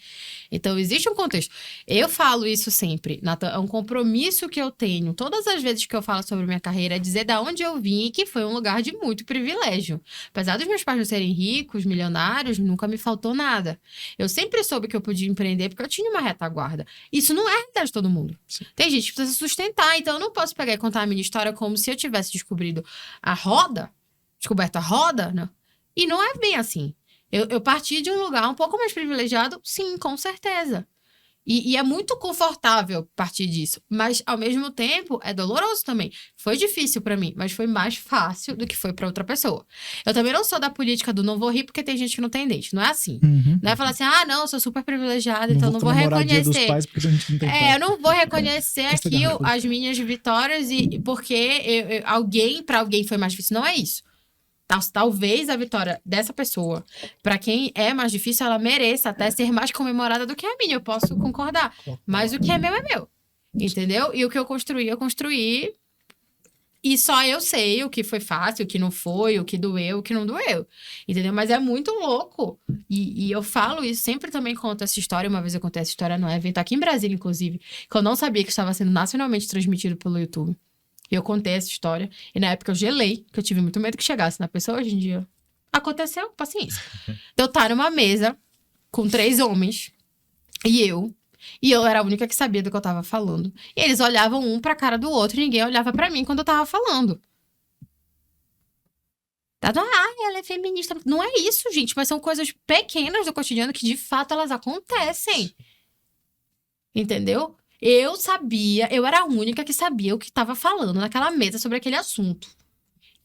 S2: Então, existe um contexto. Eu falo isso sempre, Nathan, é um compromisso que eu tenho, todas as vezes que eu falo sobre minha carreira, é dizer da onde eu vim e que foi um lugar de muito privilégio. Apesar dos meus pais não serem ricos, milionários, nunca me faltou nada. Eu sempre soube que eu podia empreender porque eu tinha uma retaguarda. Isso não é a realidade de todo mundo. Sim. Tem gente que precisa se sustentar, então eu não posso pegar e contar a minha história como se eu tivesse descoberto a roda, né? E não é bem assim. Eu parti de um lugar um pouco mais privilegiado, sim, com certeza. E é muito confortável partir disso. Mas, ao mesmo tempo, é doloroso também. Foi difícil pra mim, mas foi mais fácil do que foi pra outra pessoa. Eu também não sou da política do não vou rir porque tem gente que não tem dente. Não é assim. Não é falar assim, não, eu sou super privilegiada, então não vou reconhecer. Dos pais porque a gente não tem pai. Eu não vou reconhecer aqui as minhas vitórias e porque pra alguém foi mais difícil. Não é isso. Talvez a vitória dessa pessoa, pra quem é mais difícil, ela mereça até ser mais comemorada do que a minha. Eu posso concordar. Mas o que é meu. Entendeu? E o que eu construí. E só eu sei o que foi fácil, o que não foi, o que doeu, o que não doeu. Entendeu? Mas é muito louco. E eu falo isso, sempre também conto essa história. Uma vez eu contei essa história num evento aqui em Brasília, inclusive, que eu não sabia que estava sendo nacionalmente transmitido pelo YouTube. E eu contei essa história. E na época eu gelei, que eu tive muito medo que chegasse na pessoa. Hoje em dia, aconteceu, paciência. Eu estar numa mesa com 3 homens e eu era a única que sabia do que eu tava falando. E eles olhavam um pra cara do outro e ninguém olhava pra mim quando eu tava falando. Ela é feminista. Não é isso, gente. Mas são coisas pequenas do cotidiano que, de fato, elas acontecem. Entendeu? Eu era a única que sabia o que estava falando naquela mesa sobre aquele assunto.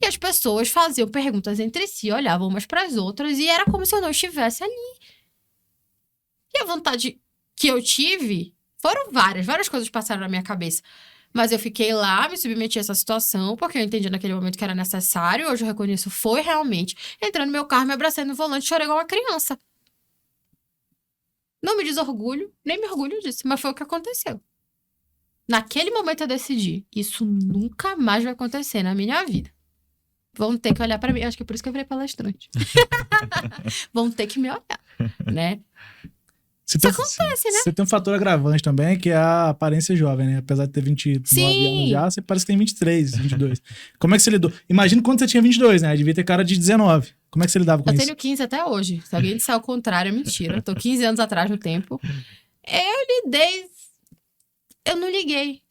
S2: E as pessoas faziam perguntas entre si, olhavam umas para as outras e era como se eu não estivesse ali. E a vontade que eu tive, foram várias coisas passaram na minha cabeça. Mas eu fiquei lá, me submeti a essa situação, porque eu entendi naquele momento que era necessário. Hoje eu reconheço, foi realmente. Entrando no meu carro, me abracei no volante, chorei igual uma criança. Não me desorgulho, nem me orgulho disso, mas foi o que aconteceu. Naquele momento eu decidi, isso nunca mais vai acontecer na minha vida. Vão ter que olhar pra mim, acho que é por isso que eu virei palestrante. Vão ter que me olhar, né? Isso acontece, né?
S1: Você tem um fator agravante também, que é a aparência jovem, né? Apesar de ter 29 anos já, você parece que tem 23, 22. Como é que você lidou? Imagina quando você tinha 22, né? Devia ter cara de 19. Como é que você lidava com isso?
S2: Eu tenho 15 até hoje. Se alguém disser o contrário, é mentira. Eu tô 15 anos atrás no tempo. Eu não liguei.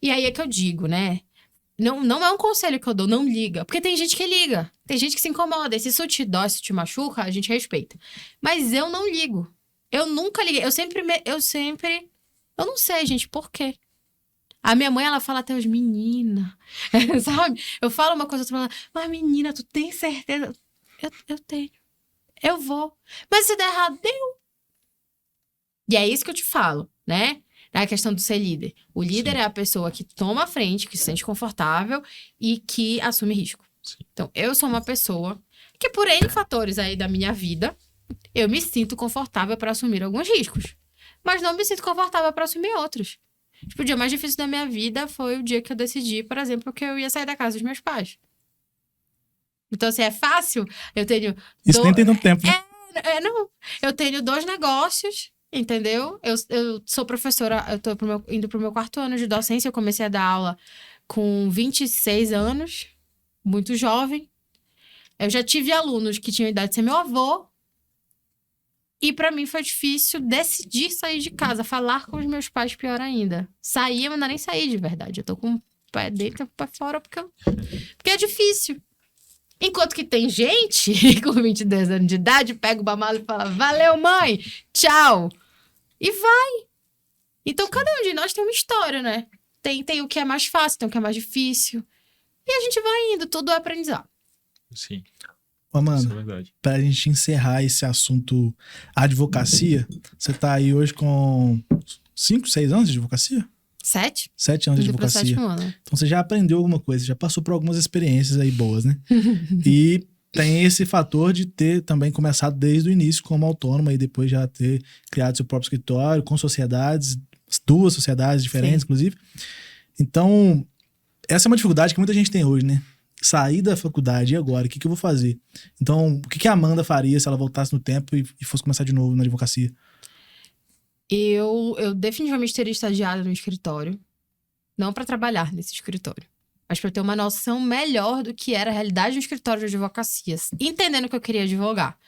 S2: E aí é que eu digo, né? Não é um conselho que eu dou, não liga. Porque tem gente que liga. Tem gente que se incomoda. E se isso te dói, se isso te machuca, a gente respeita. Mas eu não ligo. Eu nunca liguei. Eu não sei, gente, por quê? A minha mãe, ela fala até os menina. Sabe? Eu falo uma coisa pra ela. Mas menina, tu tem certeza? Eu tenho. Eu vou. Mas se der errado, deu. E é isso que eu te falo, né? É a questão do ser líder. O líder é a pessoa que toma a frente, que se sente confortável e que assume risco. Sim. Então, eu sou uma pessoa que, por N fatores aí da minha vida, eu me sinto confortável para assumir alguns riscos. Mas não me sinto confortável para assumir outros. Tipo, o dia mais difícil da minha vida foi o dia que eu decidi, por exemplo, que eu ia sair da casa dos meus pais. Então, se é fácil, eu tenho...
S1: Isso nem tem tanto tempo, né?
S2: Não. Eu tenho 2 negócios... Entendeu? Eu sou professora, eu tô indo pro meu 4º ano de docência. Eu comecei a dar aula com 26 anos, muito jovem. Eu já tive alunos que tinham a idade de ser meu avô. E pra mim foi difícil decidir sair de casa, falar com os meus pais, pior ainda. Sair, mas não nem sair de verdade. Eu tô com o pé dentro e o pé fora porque é difícil. Enquanto que tem gente com 22 anos de idade, pega uma mala e fala, valeu, mãe, tchau. E vai. Então, cada um de nós tem uma história, né? Tem o que é mais fácil, tem o que é mais difícil. E a gente vai indo, tudo é aprendizado.
S3: Sim.
S1: Ô, mano,
S3: isso é verdade.
S1: Pra gente encerrar esse assunto advocacia, você tá aí hoje com 5, 6 anos de advocacia?
S2: 7.
S1: 7 anos de advocacia. Então você já aprendeu alguma coisa, já passou por algumas experiências aí boas, né? E tem esse fator de ter também começado desde o início como autônoma e depois já ter criado seu próprio escritório com sociedades, 2 sociedades diferentes, inclusive. Então, essa é uma dificuldade que muita gente tem hoje, né? saí da faculdade e agora, o que eu vou fazer? Então, o que a Amanda faria se ela voltasse no tempo e fosse começar de novo na advocacia?
S2: Eu definitivamente teria estagiado no escritório. Não para trabalhar nesse escritório, mas para ter uma noção melhor do que era a realidade do escritório de advocacias, entendendo que eu queria advogar.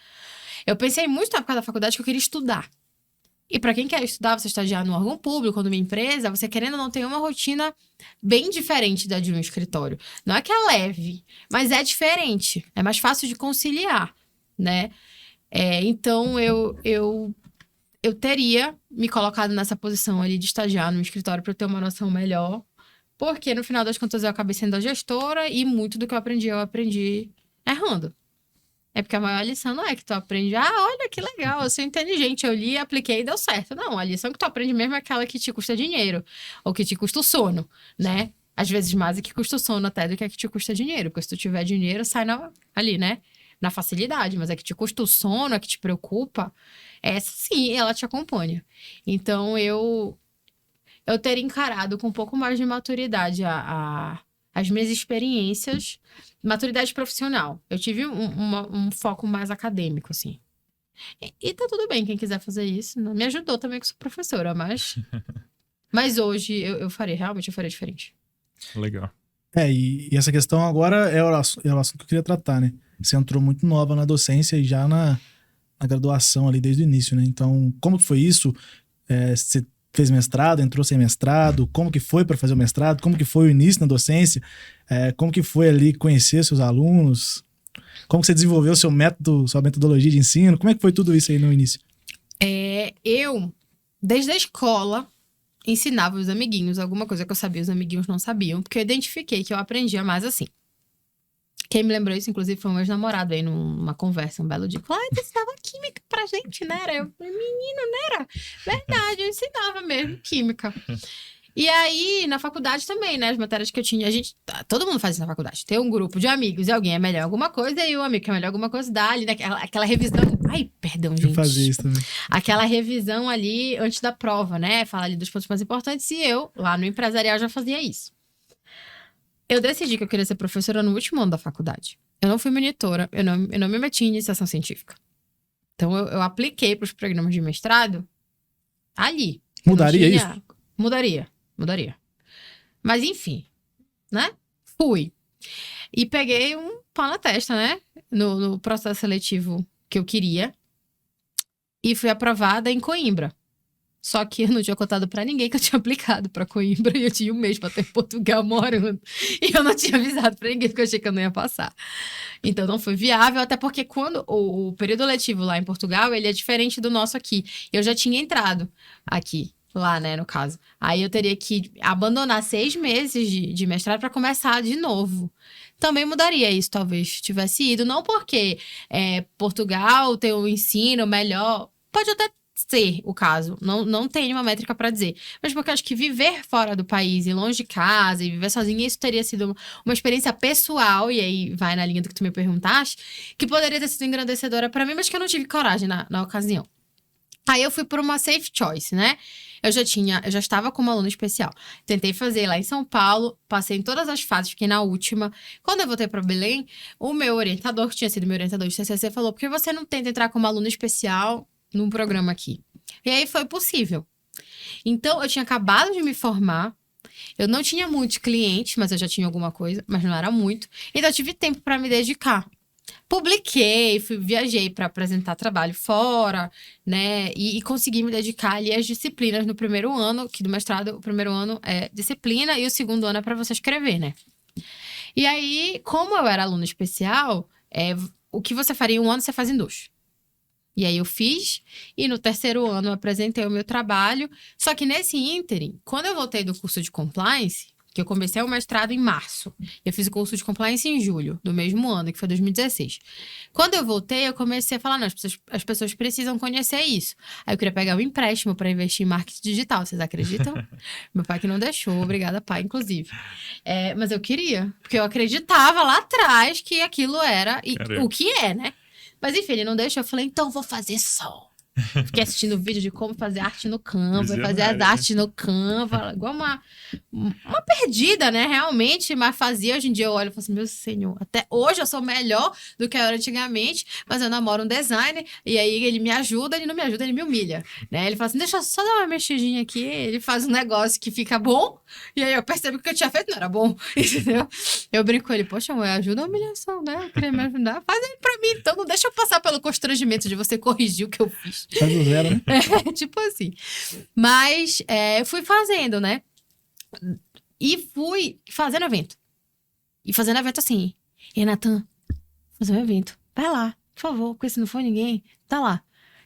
S2: Eu pensei muito na época da faculdade que eu queria estudar. E para quem quer estudar, você estagiar num órgão público ou numa empresa, você querendo ou não tem uma rotina bem diferente da de um escritório. Não é que é leve, mas é diferente. É mais fácil de conciliar, né? Então, eu teria me colocado nessa posição ali de estagiar no escritório para eu ter uma noção melhor. Porque, no final das contas, eu acabei sendo a gestora e muito do que eu aprendi errando. É porque a maior lição não é que tu aprende, olha que legal, eu sou inteligente, eu li, apliquei e deu certo. Não, a lição que tu aprende mesmo é aquela que te custa dinheiro, ou que te custa o sono, né? Às vezes mais é que custa o sono até do que te custa dinheiro, porque se tu tiver dinheiro, sai ali, né? Na facilidade, mas é que te custa o sono, é que te preocupa, essa sim, ela te acompanha. Então, eu teria encarado com um pouco mais de maturidade as minhas experiências, maturidade profissional. Eu tive um foco mais acadêmico, assim. E tá tudo bem, quem quiser fazer isso. Não me ajudou também que sou professora, mas hoje eu faria diferente.
S3: Legal.
S1: E essa questão agora é o assunto que eu queria tratar, né? Você entrou muito nova na docência e já na graduação ali desde o início, né? Então, como que foi isso? Você fez mestrado, entrou sem mestrado, como que foi para fazer o mestrado, como que foi o início na docência, como que foi ali conhecer seus alunos, como que você desenvolveu seu método, sua metodologia de ensino, como é que foi tudo isso aí no início?
S2: Eu, desde a escola, ensinava os amiguinhos alguma coisa que eu sabia, os amiguinhos não sabiam, porque eu identifiquei que eu aprendia mais assim. Quem me lembrou isso, inclusive, foi um ex-namorado aí numa conversa, um belo dia. Falou, tu ensinava química pra gente, né? Eu falei, menino, não era? Verdade, eu ensinava mesmo química. E aí, na faculdade também, né? As matérias que eu tinha, todo mundo faz isso na faculdade. Tem um grupo de amigos e alguém é melhor em alguma coisa, e o amigo que é melhor em alguma coisa dá ali, né? Aquela revisão. Ai, perdão, gente.
S1: Eu fazia isso também.
S2: Aquela revisão ali antes da prova, né? Fala ali dos pontos mais importantes, e eu, lá no empresarial, já fazia isso. Eu decidi que eu queria ser professora no último ano da faculdade. Eu não fui monitora, eu não me meti em iniciação científica. Então, eu apliquei para os programas de mestrado ali.
S1: Mudaria isso?
S2: Mudaria. Mas, enfim, né? Fui. E peguei um pau na testa, né? No processo seletivo que eu queria. E fui aprovada em Coimbra. Só que eu não tinha contado pra ninguém que eu tinha aplicado pra Coimbra e eu tinha um mês pra ter em Portugal morando. E eu não tinha avisado pra ninguém porque eu achei que eu não ia passar. Então não foi viável, até porque quando o período letivo lá em Portugal, ele é diferente do nosso aqui. Eu já tinha entrado aqui, lá, né, no caso. Aí eu teria que abandonar 6 meses de mestrado pra começar de novo. Também mudaria isso, talvez tivesse ido. Não porque Portugal tem um ensino melhor, pode até ser o caso, não tem nenhuma métrica pra dizer, mas porque eu acho que viver fora do país e longe de casa e viver sozinha, isso teria sido uma experiência pessoal, e aí vai na linha do que tu me perguntaste, que poderia ter sido engrandecedora pra mim, mas que eu não tive coragem na ocasião. Aí eu fui por uma safe choice, né? Eu já estava como aluna especial. Tentei fazer lá em São Paulo, passei em todas as fases, fiquei na última. Quando eu voltei para Belém, o meu orientador, que tinha sido meu orientador de TCC, falou, por que você não tenta entrar como aluna especial num programa aqui? E aí foi possível. Então, eu tinha acabado de me formar, eu não tinha muitos clientes, mas eu já tinha alguma coisa, mas não era muito. Então, eu tive tempo para me dedicar. Publiquei, viajei para apresentar trabalho fora, né? E consegui me dedicar ali às disciplinas no primeiro ano, que do mestrado, o primeiro ano é disciplina e o segundo ano é para você escrever, né? E aí, como eu era aluna especial, o que você faria em um ano, você faz em 2. E aí eu fiz, e no terceiro ano eu apresentei o meu trabalho. Só que nesse ínterim, quando eu voltei do curso de compliance, que eu comecei o mestrado em março, eu fiz o curso de compliance em julho do mesmo ano, que foi 2016. Quando eu voltei, eu comecei a falar, não, as pessoas precisam conhecer isso. Aí eu queria pegar um empréstimo para investir em marketing digital, vocês acreditam? Meu pai que não deixou, obrigada pai, inclusive. Mas eu queria, porque eu acreditava lá atrás que aquilo era o que é, né? Mas enfim, ele não deixou, eu falei, então vou fazer só. Fiquei assistindo vídeo de como fazer arte no Canva, fazer as
S3: Visionária.
S2: artes no Canva, igual uma perdida, né? Realmente, mas fazia. Hoje em dia eu olho e falo assim, meu senhor, até hoje eu sou melhor do que eu era antigamente, mas eu namoro um designer, e aí ele me ajuda, ele não me ajuda, ele me humilha, né? Ele fala assim, deixa eu só dar uma mexidinha aqui, ele faz um negócio que fica bom, e aí eu percebo que o que eu tinha feito não era bom, entendeu? Eu brinco com ele, poxa, amor, ajuda a humilhação, né? Eu queria me ajudar, faz aí pra mim, então não deixa eu passar pelo constrangimento de você corrigir o que eu fiz.
S1: Faz do zero, né?
S2: Tipo assim. Mas eu fui fazendo, né? E fui fazendo evento. E fazendo evento assim. E Natan, fazer um evento. Vai lá, por favor, porque se não for ninguém, tá lá.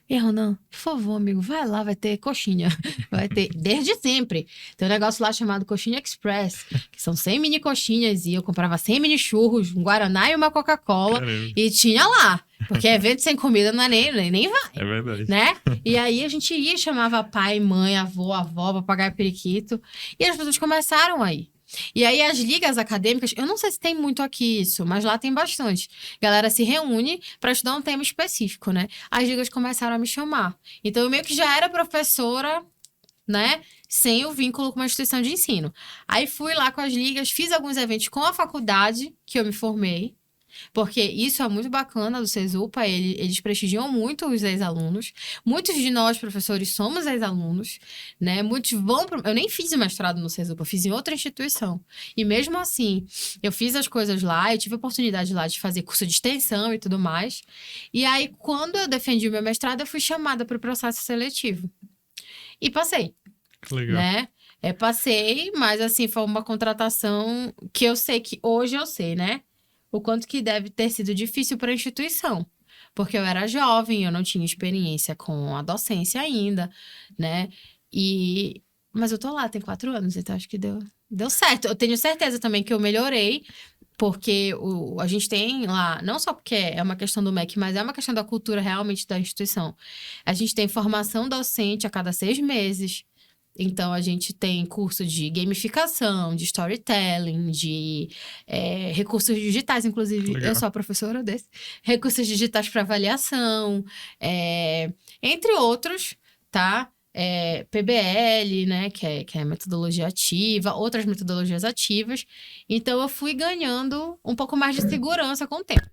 S2: E Ronan, por favor, amigo, vai lá, vai ter coxinha. Vai ter, desde sempre. Tem um negócio lá chamado Coxinha Express, que são 100 mini coxinhas, e eu comprava 100 mini churros, um Guaraná e uma Coca-Cola,
S3: Caramba.
S2: e tinha lá. Porque evento sem comida não é nem vai.
S3: É verdade.
S2: Né? E aí a gente ia, chamava pai, mãe, avô, avó, papagaio periquito. E as pessoas começaram a ir. E aí as ligas acadêmicas, eu não sei se tem muito aqui isso, mas lá tem bastante. Galera se reúne para estudar um tema específico, né? As ligas começaram a me chamar. Então eu meio que já era professora, né? Sem o vínculo com uma instituição de ensino. Aí fui lá com as ligas, fiz alguns eventos com a faculdade que eu me formei. Porque isso é muito bacana do Cesupa, eles prestigiam muito os ex-alunos. Muitos de nós, professores, somos ex-alunos, né? Muitos vão... Eu nem fiz mestrado no Cesupa, eu fiz em outra instituição. E mesmo assim, eu fiz as coisas lá, eu tive a oportunidade lá de fazer curso de extensão e tudo mais. E aí, quando eu defendi o meu mestrado, eu fui chamada para o processo seletivo. E passei,
S3: Que legal.
S2: né? Passei, mas assim, foi uma contratação que eu sei que... Hoje eu sei, né? O quanto que deve ter sido difícil para a instituição. Porque eu era jovem, eu não tinha experiência com a docência ainda, né? Mas eu tô lá, tem 4 anos, então acho que deu certo. Eu tenho certeza também que eu melhorei, porque a gente tem lá, não só porque é uma questão do MEC, mas é uma questão da cultura realmente da instituição. A gente tem formação docente a cada 6 meses. Então, a gente tem curso de gamificação, de storytelling, de recursos digitais, inclusive,
S3: Legal.
S2: eu sou a professora desse. Recursos digitais para avaliação, entre outros, tá? PBL, né? Que é metodologia ativa, outras metodologias ativas. Então, eu fui ganhando um pouco mais de segurança com o tempo.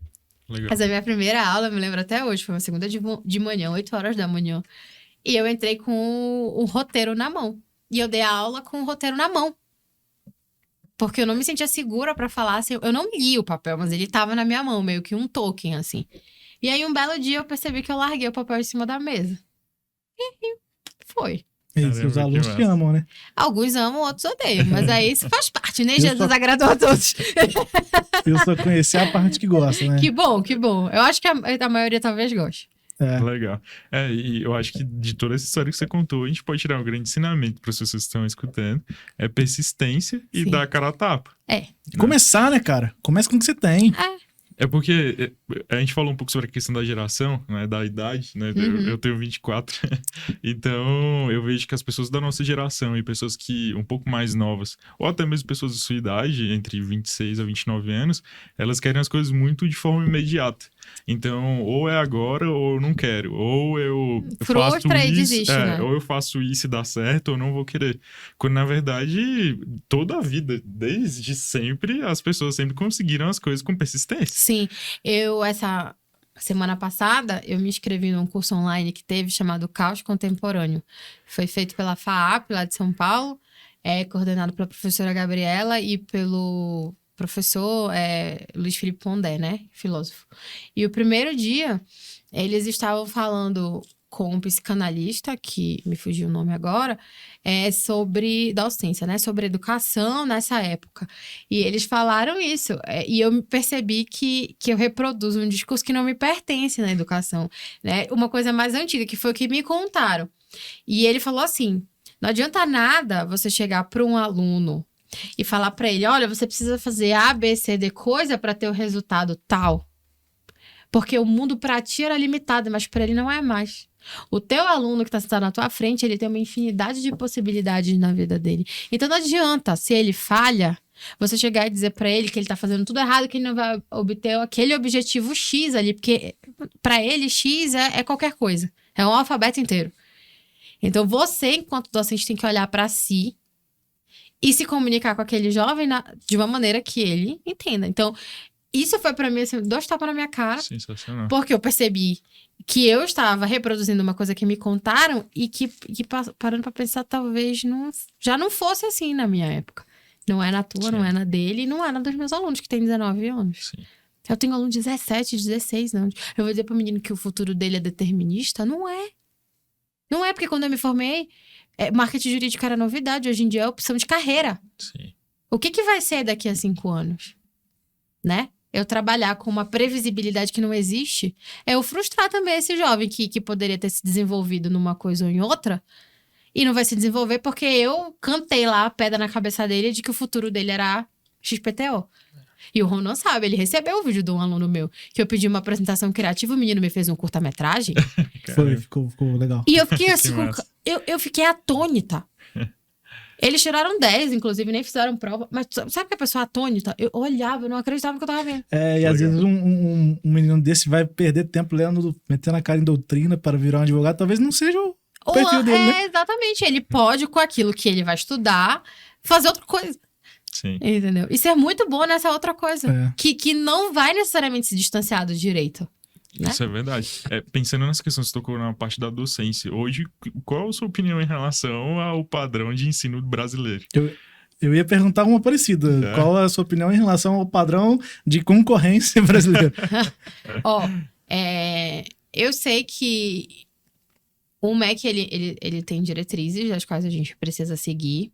S3: Legal.
S2: Mas a minha primeira aula, eu me lembro até hoje, foi uma segunda de manhã, 8 horas da manhã. E eu entrei com o roteiro na mão. E eu dei a aula com o roteiro na mão. Porque eu não me sentia segura pra falar, assim, eu não li o papel, mas ele tava na minha mão, meio que um token, assim. E aí, um belo dia, eu percebi que eu larguei o papel em cima da mesa. E foi.
S1: É isso,
S3: Caramba,
S1: os alunos
S3: que
S1: te
S3: massa.
S1: amam, né?
S2: Alguns amam, outros odeiam. Mas aí, isso faz parte, né?
S1: Eu
S2: Jesus
S1: só-
S2: agradou a todos.
S1: Eu só conheci a parte que gosta, né?
S2: Que bom, que bom. Eu acho que a maioria talvez goste.
S1: É.
S3: Legal. E eu acho que de toda essa história que você contou, a gente pode tirar um grande ensinamento para as pessoas que estão escutando. É persistência e
S2: Sim.
S3: dar a cara a tapa.
S1: Começar, né, cara? Começa com o que você tem.
S3: É porque a gente falou um pouco sobre a questão da geração, né, da idade, né? Eu tenho 24. Então, eu vejo que as pessoas da nossa geração e pessoas que um pouco mais novas, ou até mesmo pessoas de sua idade, entre 26 a 29 anos, elas querem as coisas muito de forma imediata. Então, ou é agora ou eu não quero. Ou eu faço
S2: Frustra e
S3: isso,
S2: desiste, né?
S3: ou eu faço isso e dá certo, ou não vou querer. Quando, na verdade, toda a vida, desde sempre, as pessoas sempre conseguiram as coisas com persistência.
S2: Sim, essa semana passada, eu me inscrevi num curso online que teve chamado Caos Contemporâneo. Foi feito pela FAAP, lá de São Paulo, coordenado pela professora Gabriela e pelo professor Luiz Felipe Pondé, né? Filósofo. E o primeiro dia, eles estavam falando com um psicanalista, que me fugiu o nome agora, sobre docência, né? Sobre educação nessa época. E eles falaram isso. E eu percebi que eu reproduzo um discurso que não me pertence na educação, né? Uma coisa mais antiga, que foi o que me contaram. E ele falou assim, não adianta nada você chegar para um aluno e falar para ele, olha, você precisa fazer A, B, C, D coisa para ter o resultado tal. Porque o mundo para ti era limitado, mas para ele não é mais. O teu aluno que está sentado na tua frente, ele tem uma infinidade de possibilidades na vida dele. Então não adianta, se ele falha, você chegar e dizer para ele que ele está fazendo tudo errado, que ele não vai obter aquele objetivo X ali, porque para ele X é qualquer coisa. É um alfabeto inteiro. Então, você, enquanto docente, tem que olhar para si e se comunicar com aquele jovem de uma maneira que ele entenda. Então, isso foi para mim, assim, 2 tapas na minha cara.
S3: Sensacional.
S2: Porque eu percebi que eu estava reproduzindo uma coisa que me contaram e que parando para pensar, talvez já não fosse assim na minha época. Não é na tua,
S3: Sim.
S2: não é na dele, não é na dos meus alunos, que tem 19 anos.
S3: Sim.
S2: Eu tenho aluno de 17, 16 anos. Eu vou dizer pro menino que o futuro dele é determinista? Não é. Não é, porque quando eu me formei, marketing jurídico era novidade. Hoje em dia é opção de carreira.
S3: Sim.
S2: O que vai ser daqui a 5 anos? Né? Eu trabalhar com uma previsibilidade que não existe, é eu frustrar também esse jovem que poderia ter se desenvolvido numa coisa ou em outra, e não vai se desenvolver porque eu cantei lá a pedra na cabeça dele de que o futuro dele era XPTO. E o Ronan sabe, ele recebeu o vídeo de um aluno meu, que eu pedi uma apresentação criativa, o menino me fez um curta-metragem.
S1: Foi, ficou legal.
S2: E eu fiquei assim,
S3: massa.
S2: eu fiquei atônita. Eles tiraram 10, inclusive, nem fizeram prova. Mas sabe que a pessoa atônita? Eu olhava, eu não acreditava no que eu tava vendo.
S1: E às vezes um menino desse vai perder tempo metendo a cara em doutrina para virar um advogado, talvez não seja o perfil dele, né?
S2: Exatamente. Ele pode, com aquilo que ele vai estudar, fazer outra coisa.
S3: Sim.
S2: Entendeu? E ser muito bom nessa outra coisa.
S1: É.
S2: Que não vai necessariamente se distanciar do direito. Né?
S3: Isso é verdade. Pensando nessa questão, você tocou na parte da docência. Hoje, qual a sua opinião em relação ao padrão de ensino brasileiro?
S1: Eu ia perguntar uma parecida. Qual a sua opinião em relação ao padrão de concorrência brasileiro?
S2: Eu sei que o MEC, ele tem diretrizes das quais a gente precisa seguir.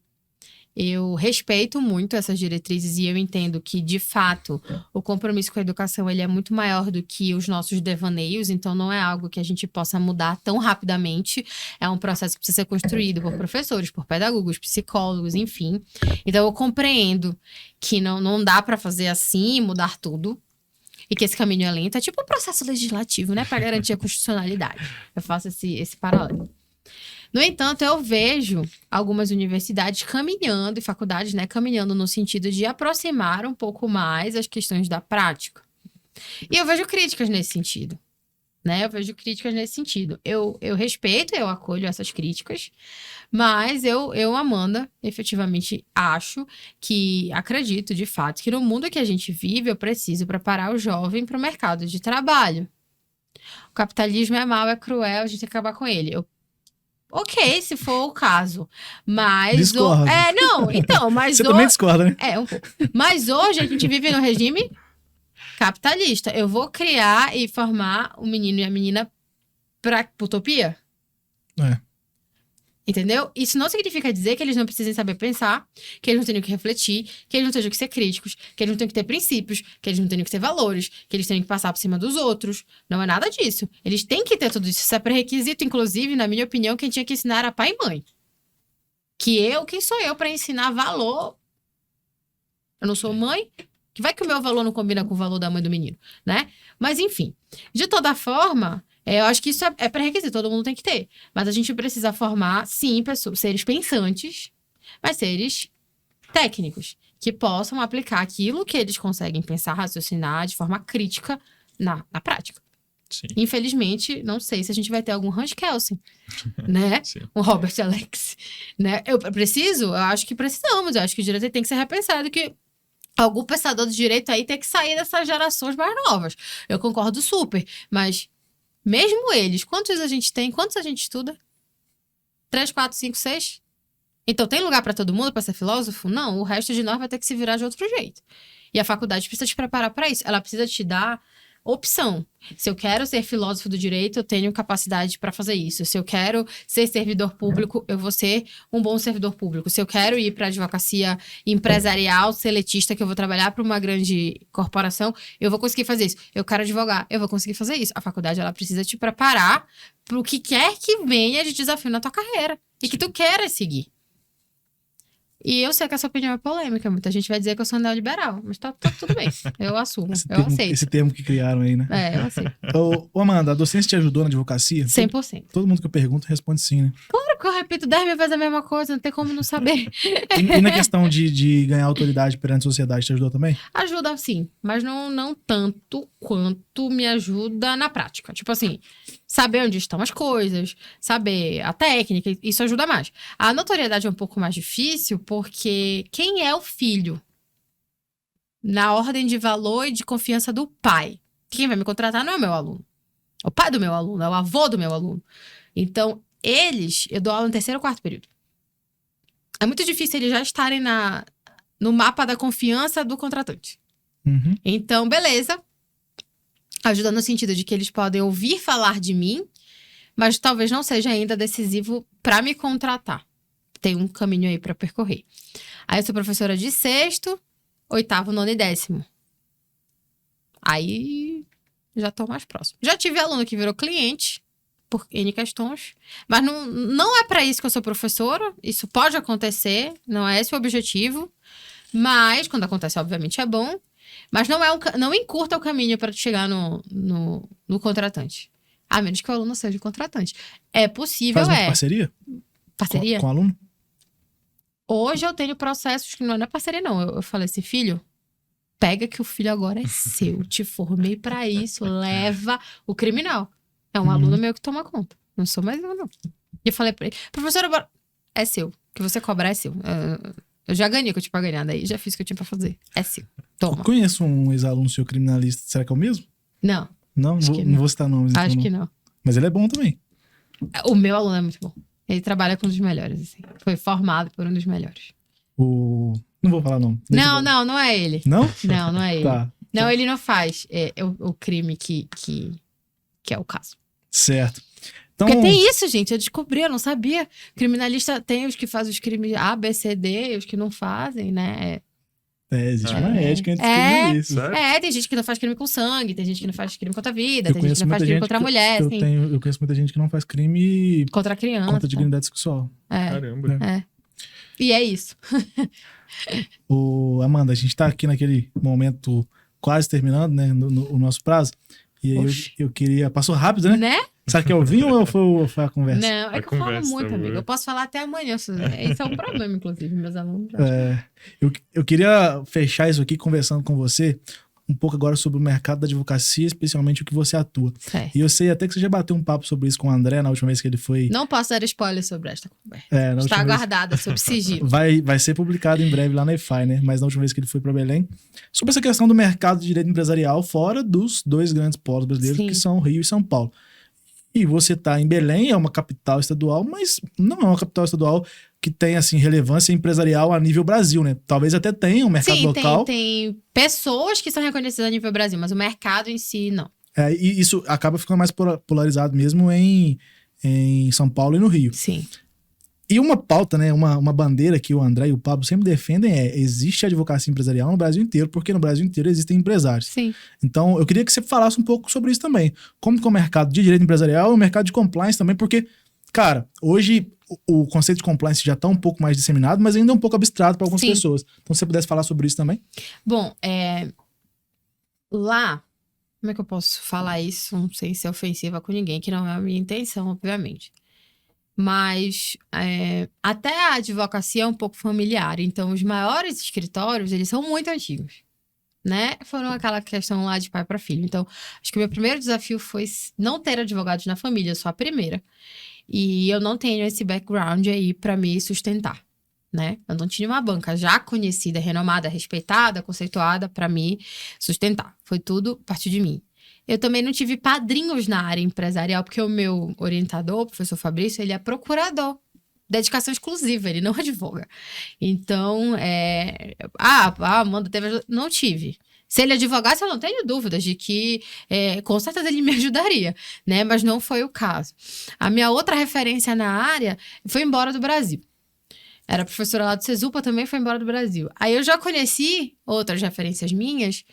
S2: Eu respeito muito essas diretrizes e eu entendo que, de fato, o compromisso com a educação ele é muito maior do que os nossos devaneios, então não é algo que a gente possa mudar tão rapidamente. É um processo que precisa ser construído por professores, por pedagogos, psicólogos, enfim. Então eu compreendo que não dá para fazer assim, mudar tudo. E que esse caminho é lento. É tipo um processo legislativo, né? Para garantir a constitucionalidade. Eu faço esse paralelo. No entanto, eu vejo algumas universidades caminhando, e faculdades, né, caminhando no sentido de aproximar um pouco mais as questões da prática. E eu vejo críticas nesse sentido, né? Eu respeito, eu acolho essas críticas, mas eu, Amanda, efetivamente acredito, de fato, que no mundo que a gente vive, eu preciso preparar o jovem para o mercado de trabalho. O capitalismo é mau, é cruel, a gente tem que acabar com ele. Ok, se for o caso. Mas.
S1: Discordo.
S2: Mas
S1: você também discorda, né?
S2: Um pouco. Mas hoje a gente vive no regime capitalista. Eu vou criar e formar o menino e a menina pra utopia? Entendeu? Isso não significa dizer que eles não precisem saber pensar, que eles não tenham que refletir, que eles não tenham que ser críticos, que eles não tenham que ter princípios, que eles não tenham que ter valores, que eles tenham que passar por cima dos outros. Não é nada disso. Eles têm que ter tudo isso. Isso é pré-requisito, inclusive, na minha opinião, quem tinha que ensinar era pai e mãe. Quem sou eu para ensinar valor? Eu não sou mãe? Que vai que o meu valor não combina com o valor da mãe do menino, né? Mas, enfim. De toda forma... eu acho que isso é pré-requisito, todo mundo tem que ter. Mas a gente precisa formar, sim, seres pensantes, mas seres técnicos, que possam aplicar aquilo que eles conseguem pensar, raciocinar de forma crítica na prática.
S3: Sim.
S2: Infelizmente, não sei se a gente vai ter algum Hans Kelsen, né?
S3: Sim.
S2: Um Robert Alex, né? Eu acho que precisamos, eu acho que o direito tem que ser repensado, que algum pensador do direito aí tem que sair dessas gerações mais novas. Eu concordo super, mas... mesmo eles, quantos a gente tem? Quantos a gente estuda? 3, 4, 5, 6? Então, tem lugar para todo mundo para ser filósofo? Não, o resto de nós vai ter que se virar de outro jeito. E a faculdade precisa te preparar para isso. Ela precisa te dar opção. Se eu quero ser filósofo do direito, eu tenho capacidade para fazer isso. Se eu quero ser servidor público, eu vou ser um bom servidor público. Se eu quero ir para a advocacia empresarial, seletista, que eu vou trabalhar para uma grande corporação, eu vou conseguir fazer isso. Eu quero advogar, eu vou conseguir fazer isso. A faculdade, ela precisa te preparar para o que quer que venha de desafio na tua carreira e que tu queira seguir. E eu sei que essa opinião é polêmica. Muita gente vai dizer que eu sou neoliberal. Mas tá tudo bem. Eu assumo. Aceito.
S1: Esse termo que criaram aí, né?
S2: Eu aceito.
S1: Ô, Amanda, a docência te ajudou na advocacia?
S2: 100%.
S1: Todo mundo que eu pergunto responde sim, né?
S2: Claro Claro que eu repito 10 mil vezes a mesma coisa, não tem como não saber.
S1: E na questão de ganhar autoridade perante a sociedade, te ajudou também?
S2: Ajuda, sim, mas não tanto quanto me ajuda na prática. Tipo assim, saber onde estão as coisas, saber a técnica, isso ajuda mais. A notoriedade é um pouco mais difícil porque quem é o filho? Na ordem de valor e de confiança do pai. Quem vai me contratar não é o meu aluno. É o pai do meu aluno, é o avô do meu aluno. Então, eu dou aula no 3º ou 4º período. É muito difícil eles já estarem no mapa da confiança do contratante.
S1: Uhum.
S2: Então, beleza. Ajuda no sentido de que eles podem ouvir falar de mim, mas talvez não seja ainda decisivo para me contratar. Tem um caminho aí para percorrer. Aí eu sou professora de 6º, 8º, 9º e 10º. Aí já tô mais próximo. Já tive aluno que virou cliente por N questões, mas não é para isso que eu sou professora. Isso pode acontecer, não é esse o objetivo. Mas, quando acontece, obviamente é bom. Mas não encurta o caminho para chegar no contratante. A menos que o aluno seja o contratante. É possível,
S1: Faz muita parceria?
S2: Parceria?
S1: Com o aluno?
S2: Hoje eu tenho processos que não é parceria, não. Eu falei assim, filho, pega que o filho agora é seu. Te formei pra isso. Leva o criminal. É um aluno meu que toma conta. Não sou mais eu, não. E eu falei pra ele, professora, é seu. O que você cobrar é seu. Eu já ganhei o que eu tinha pra ganhar. Daí já fiz o que eu tinha pra fazer. É seu. Toma.
S1: Eu conheço um ex-aluno seu criminalista. Será que é o mesmo?
S2: Não.
S1: Não, não vou citar nomes.
S2: Acho
S1: então,
S2: que não.
S1: Mas ele é bom também.
S2: O meu aluno é muito bom. Ele trabalha com um dos melhores, assim. Foi formado por um dos melhores.
S1: Não vou falar não.
S2: Não é ele.
S1: Não?
S2: Não é ele.
S1: Tá.
S2: Não, ele não faz o crime que é o caso.
S1: Certo. Então,
S2: Porque tem isso, gente. Eu descobri, eu não sabia. Criminalista tem os que fazem os crimes A, B, C, D, e os que não fazem, né?
S1: existe uma ética entre os criminalistas.
S2: Tem gente que não faz crime com sangue, tem gente que não faz crime contra a vida,
S1: Eu
S2: tem gente que não faz crime contra a mulher, assim.
S1: Eu conheço muita gente que não faz crime
S2: Contra a criança.
S1: contra a dignidade sexual.
S3: Caramba.
S2: E é isso.
S1: Amanda, a gente tá aqui naquele momento quase terminando, né? O nosso prazo. E aí eu queria... Passou rápido, né? Sabe que é o vinho ou foi a conversa?
S2: Não, é que eu falo muito, amigo. Eu posso falar até amanhã. Isso é um problema, inclusive, meus alunos.
S1: Eu queria fechar isso aqui conversando com você um pouco agora sobre o mercado da advocacia, especialmente o que você atua.
S2: Certo.
S1: E eu sei até que você já bateu um papo sobre isso com o André na última vez que ele foi...
S2: Não posso dar spoiler sobre esta conversa.
S1: Está
S2: guardada sob sigilo.
S1: Vai ser publicado em breve lá na EFI, né? Mas na última vez que ele foi para Belém, sobre essa questão do mercado de direito empresarial fora dos 2 grandes polos brasileiros, que são Rio e São Paulo. E você tá em Belém, é uma capital estadual, mas não é uma capital estadual que tem, assim, relevância empresarial a nível Brasil, né? Talvez até tenha um mercado local.
S2: Tem pessoas que são reconhecidas a nível Brasil, mas o mercado em si, não.
S1: E isso acaba ficando mais polarizado mesmo em São Paulo e no Rio.
S2: Sim.
S1: E uma pauta, né, uma bandeira que o André e o Pablo sempre defendem existe advocacia empresarial no Brasil inteiro, porque no Brasil inteiro existem empresários.
S2: Sim.
S1: Então, eu queria que você falasse um pouco sobre isso também. Como que é o mercado de direito empresarial e o mercado de compliance também, porque, cara, hoje o conceito de compliance já está um pouco mais disseminado, mas ainda é um pouco abstrato para algumas pessoas. Então, se você pudesse falar sobre isso também.
S2: Bom, lá, como é que eu posso falar isso sem ser ofensiva com ninguém, que não é a minha intenção, obviamente. Mas até a advocacia é um pouco familiar. Então, os maiores escritórios, eles são muito antigos, né? Foram aquela questão lá de pai para filho. Então, acho que o meu primeiro desafio foi não ter advogados na família, eu sou a primeira. E eu não tenho esse background aí para me sustentar, né? Eu não tinha uma banca já conhecida, renomada, respeitada, conceituada para me sustentar. Foi tudo a partir de mim. Eu também não tive padrinhos na área empresarial, porque o meu orientador, o professor Fabrício, ele é procurador. Dedicação exclusiva, ele não advoga. Então, Amanda teve... Não tive. Se ele advogasse, eu não tenho dúvidas de que, com certeza, ele me ajudaria, né? Mas não foi o caso. A minha outra referência na área foi embora do Brasil. Era professora lá do Cesupa, também foi embora do Brasil. Aí eu já conheci outras referências minhas,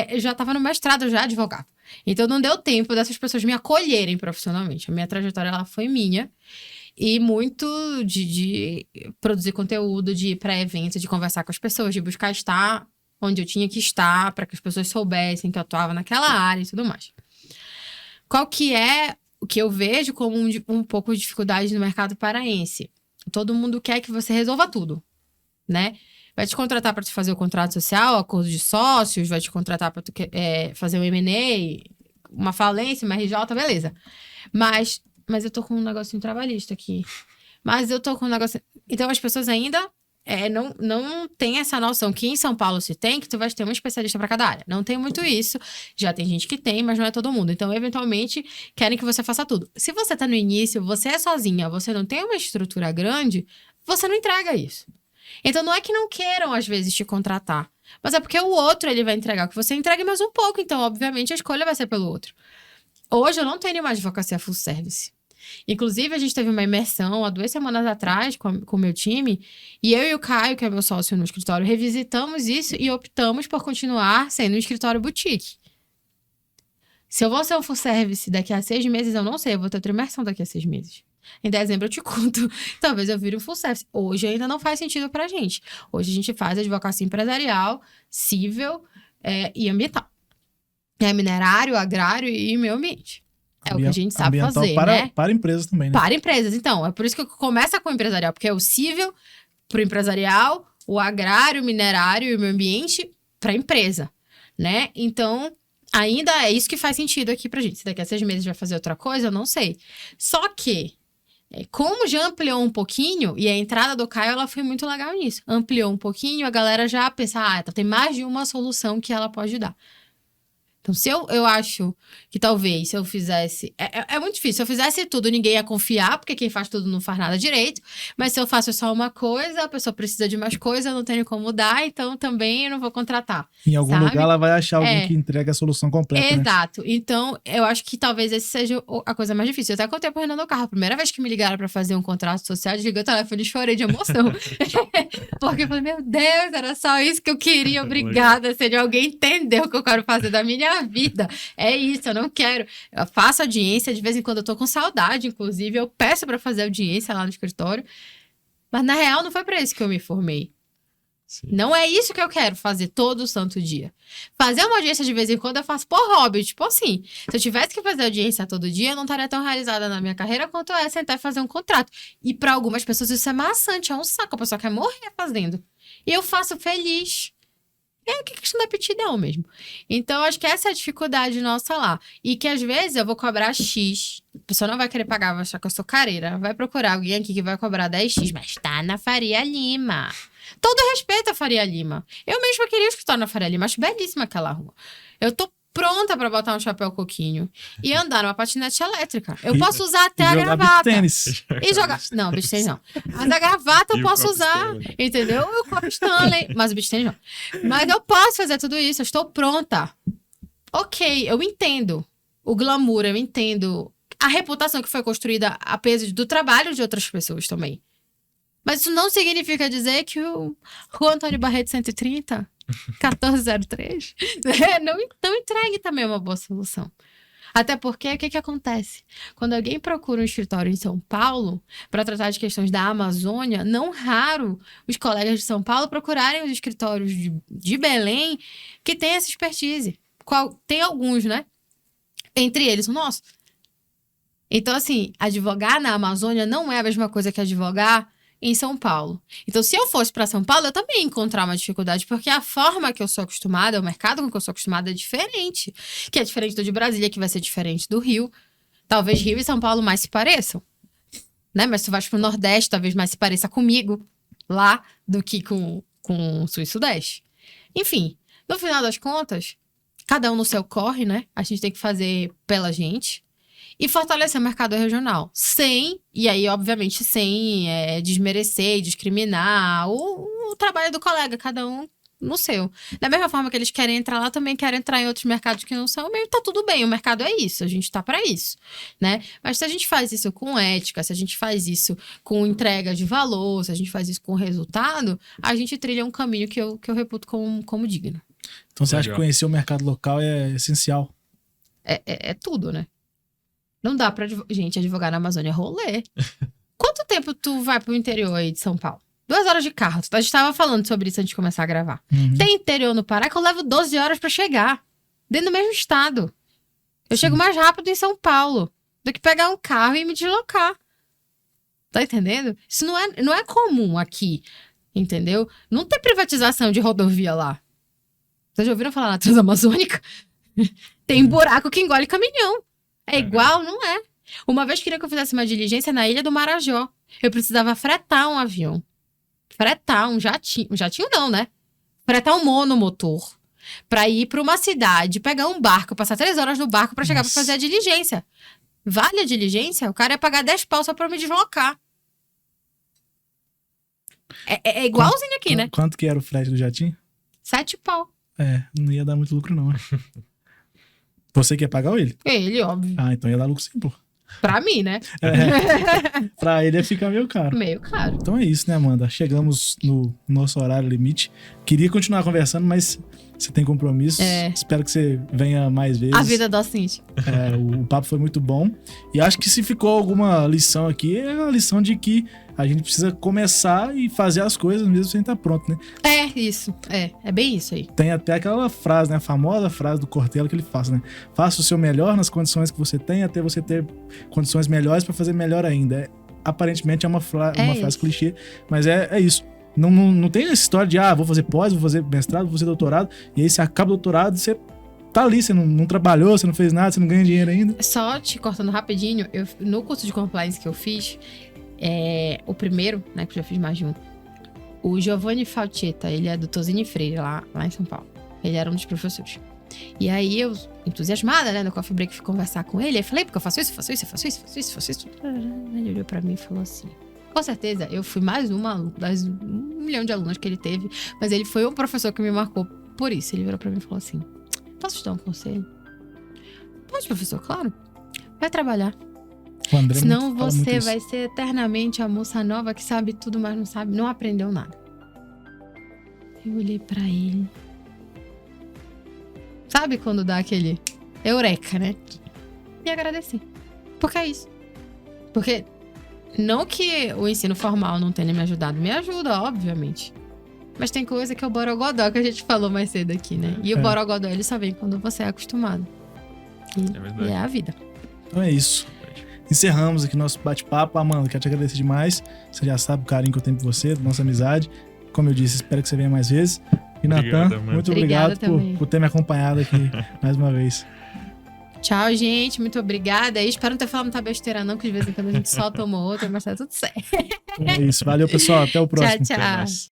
S2: eu já estava no mestrado, eu já advogava. Então não deu tempo dessas pessoas me acolherem profissionalmente. A minha trajetória ela foi minha. E muito de produzir conteúdo, de ir para eventos, de conversar com as pessoas, de buscar estar onde eu tinha que estar, para que as pessoas soubessem que eu atuava naquela área e tudo mais. Qual que é o que eu vejo como um pouco de dificuldade no mercado paraense. Todo mundo quer que você resolva tudo, né? Vai te contratar para tu fazer o contrato social, acordo de sócios, vai te contratar para tu fazer o M&A, uma falência, uma RJ, beleza. Mas eu tô com um negocinho trabalhista aqui. Mas eu tô com um negócio... Então, as pessoas ainda não têm essa noção que em São Paulo se tem, que tu vai ter um especialista para cada área. Não tem muito isso. Já tem gente que tem, mas não é todo mundo. Então, eventualmente, querem que você faça tudo. Se você tá no início, você é sozinha, você não tem uma estrutura grande, você não entrega isso. Então, não é que não queiram, às vezes, te contratar. Mas é porque o outro, ele vai entregar o que você entrega mais um pouco. Então, obviamente, a escolha vai ser pelo outro. Hoje, eu não tenho nenhuma advocacia full service. Inclusive, a gente teve uma imersão há 2 semanas atrás com o meu time. E eu e o Caio, que é meu sócio no escritório, revisitamos isso e optamos por continuar sendo um escritório boutique. Se eu vou ser um full service daqui a 6 meses, eu não sei. Eu vou ter outra imersão daqui a 6 meses. Em dezembro eu te conto. Talvez eu vire um full service. Hoje ainda não faz sentido pra gente. Hoje a gente faz advocacia empresarial, civil e ambiental. É minerário, agrário e meio ambiente. É o que a gente sabe fazer, né?
S1: Para empresas também, né?
S2: Para empresas. Então, é por isso que começa com o empresarial. Porque é o civil pro empresarial, o agrário, o minerário e o meio ambiente pra empresa, né? Então, ainda é isso que faz sentido aqui pra gente. Se daqui a 6 meses vai fazer outra coisa, eu não sei. Só que, como já ampliou um pouquinho, e a entrada do Caio, ela foi muito legal nisso. Ampliou um pouquinho, a galera já pensa, tem mais de uma solução que ela pode dar. Então, se eu acho que talvez se eu fizesse... É muito difícil. Se eu fizesse tudo, ninguém ia confiar, porque quem faz tudo não faz nada direito. Mas se eu faço só uma coisa, a pessoa precisa de mais coisa, eu não tenho como dar, então também eu não vou contratar.
S1: Em algum lugar ela vai achar alguém que entrega a solução completa,
S2: Exato. Né? Então, eu acho que talvez esse seja a coisa mais difícil. Eu até contei pro Renan no carro. A primeira vez que me ligaram pra fazer um contrato social, desliguei o telefone e chorei de emoção. Porque eu falei, meu Deus, era só isso que eu queria. Obrigada. Se alguém entendeu o que eu quero fazer da minha vida. É isso, eu não quero. Eu faço audiência, de vez em quando eu tô com saudade, inclusive. Eu peço pra fazer audiência lá no escritório. Mas, na real, não foi pra isso que eu me formei. Sim. Não é isso que eu quero fazer todo santo dia. Fazer uma audiência de vez em quando eu faço por hobby. Tipo assim, se eu tivesse que fazer audiência todo dia, eu não estaria tão realizada na minha carreira quanto é sentar e fazer um contrato. E pra algumas pessoas isso é maçante, é um saco. A pessoa quer morrer fazendo. E eu faço feliz. É questão da aptidão mesmo. Então, acho que essa é a dificuldade nossa lá. E que, às vezes, eu vou cobrar X. A pessoa não vai querer pagar, vai achar que eu sou careira. Vai procurar alguém aqui que vai cobrar 10X. Mas tá na Faria Lima. Todo respeito à Faria Lima. Eu mesma queria escutar na Faria Lima. Acho belíssima aquela rua. Eu tô pronta pra botar um chapéu coquinho e andar numa patinete elétrica. Eu posso usar até a gravata.
S1: Tênis.
S2: E jogar... Não, beach tênis não. Mas a gravata eu posso usar, entendeu? Eu copo Stanley, mas o beach tênis não. Mas eu posso fazer tudo isso, eu estou pronta. Ok, eu entendo o glamour, eu entendo a reputação que foi construída a peso do trabalho de outras pessoas também. Mas isso não significa dizer que o Rua Antônio Barreto 130... 1403, não entregue também uma boa solução. Até porque, o que acontece? Quando alguém procura um escritório em São Paulo para tratar de questões da Amazônia, não raro os colegas de São Paulo procurarem os escritórios de Belém que têm essa expertise. Tem alguns, né? Entre eles o nosso. Então, assim, advogar na Amazônia não é a mesma coisa que advogar em São Paulo. Então, se eu fosse para São Paulo, eu também ia encontrar uma dificuldade, porque a forma que eu sou acostumada, o mercado com que eu sou acostumada é diferente. Que é diferente do de Brasília, que vai ser diferente do Rio. Talvez Rio e São Paulo mais se pareçam, né? Mas se tu vais pro Nordeste, talvez mais se pareça comigo lá do que com o Sul e Sudeste. Enfim, no final das contas, cada um no seu corre, né? A gente tem que fazer pela gente. E fortalecer o mercado regional. E aí, obviamente, sem desmerecer e discriminar o trabalho do colega, cada um no seu. Da mesma forma que eles querem entrar lá, também querem entrar em outros mercados que não são, meio tá tudo bem, o mercado é isso, a gente tá pra isso, né? Mas se a gente faz isso com ética, se a gente faz isso com entrega de valor, se a gente faz isso com resultado, a gente trilha um caminho que eu reputo como digno.
S1: Então você acha que conhecer o mercado local é essencial?
S2: É tudo, né? Não dá pra... Gente, advogar na Amazônia é rolê. Quanto tempo tu vai pro interior aí de São Paulo? 2 horas de carro. A gente tava falando sobre isso antes de começar a gravar. Uhum. Tem interior no Pará que eu levo 12 horas pra chegar. Dentro do mesmo estado. Eu chego mais rápido em São Paulo. do que pegar um carro e me deslocar. Tá entendendo? Isso não é comum aqui, entendeu? Não tem privatização de rodovia lá. Vocês já ouviram falar na Transamazônica? Tem buraco que engole caminhão. É igual? Não é. Uma vez queria que eu fizesse uma diligência na Ilha do Marajó. Eu precisava fretar um avião. Fretar um jatinho. Um jatinho não, né? Fretar um monomotor. Pra ir pra uma cidade, pegar um barco, passar 3 horas no barco pra chegar pra fazer a diligência. Vale a diligência? O cara ia pagar 10 pau só pra me deslocar. É igualzinho aqui, né?
S1: Quanto que era o frete do jatinho?
S2: 7 pau.
S1: Não ia dar muito lucro, não. Você quer pagar ou ele?
S2: Ele, óbvio.
S1: Ah, então ia dar lucro sim, pô.
S2: Pra mim, né?
S1: Pra ele ia ficar meio caro.
S2: Meio caro.
S1: Então é isso, né, Amanda? Chegamos no nosso horário limite. Queria continuar conversando, mas você tem compromisso. Espero que você venha mais vezes.
S2: A vida docente.
S1: O papo foi muito bom. E acho que se ficou alguma lição aqui, é a lição de que a gente precisa começar e fazer as coisas mesmo sem estar pronto, né?
S2: Isso. É bem isso aí.
S1: Tem até aquela frase, né? A famosa frase do Cortella que ele faz, né? Faça o seu melhor nas condições que você tem, até você ter condições melhores para fazer melhor ainda. Aparentemente é uma frase clichê, mas é isso. Não tem essa história de, vou fazer pós, vou fazer mestrado, vou fazer doutorado, e aí você acaba o doutorado, você tá ali, você não trabalhou, você não fez nada, você não ganha dinheiro ainda.
S2: Só te cortando rapidinho, no curso de compliance que eu fiz, o primeiro, né, que eu já fiz mais de um, o Giovanni Falchetta, ele é do Tosini Freire, lá em São Paulo. Ele era um dos professores. E aí eu, entusiasmada, né, no coffee break, fui conversar com ele, aí falei, porque eu faço isso. Ele olhou pra mim e falou assim, com certeza, eu fui mais um aluno, das 1 milhão de alunos que ele teve, mas ele foi um professor que me marcou por isso. Ele virou pra mim e falou assim, posso te dar um conselho? Pode, professor, claro. Vai trabalhar. Senão você vai ser eternamente a moça nova que sabe tudo, mas não aprendeu nada. Eu olhei pra ele. Sabe quando dá aquele eureka, né? E agradeci. Porque é isso. Porque não que o ensino formal não tenha me ajudado. Me ajuda, obviamente. Mas tem coisa que é o borogodó que a gente falou mais cedo aqui, né? E o borogodó, ele só vem quando você é acostumado. E é a vida.
S1: Então é isso. Encerramos aqui nosso bate-papo. Amanda, quero te agradecer demais. Você já sabe o carinho que eu tenho por você, nossa amizade. Como eu disse, espero que você venha mais vezes. E Natan, muito obrigado por ter me acompanhado aqui mais uma vez.
S2: Tchau, gente. Muito obrigada. E espero não ter falado muita besteira, não, que de vez em quando a gente solta uma ou outra, mas tá tudo certo.
S1: É isso. Valeu, pessoal. Até o próximo.
S2: Tchau.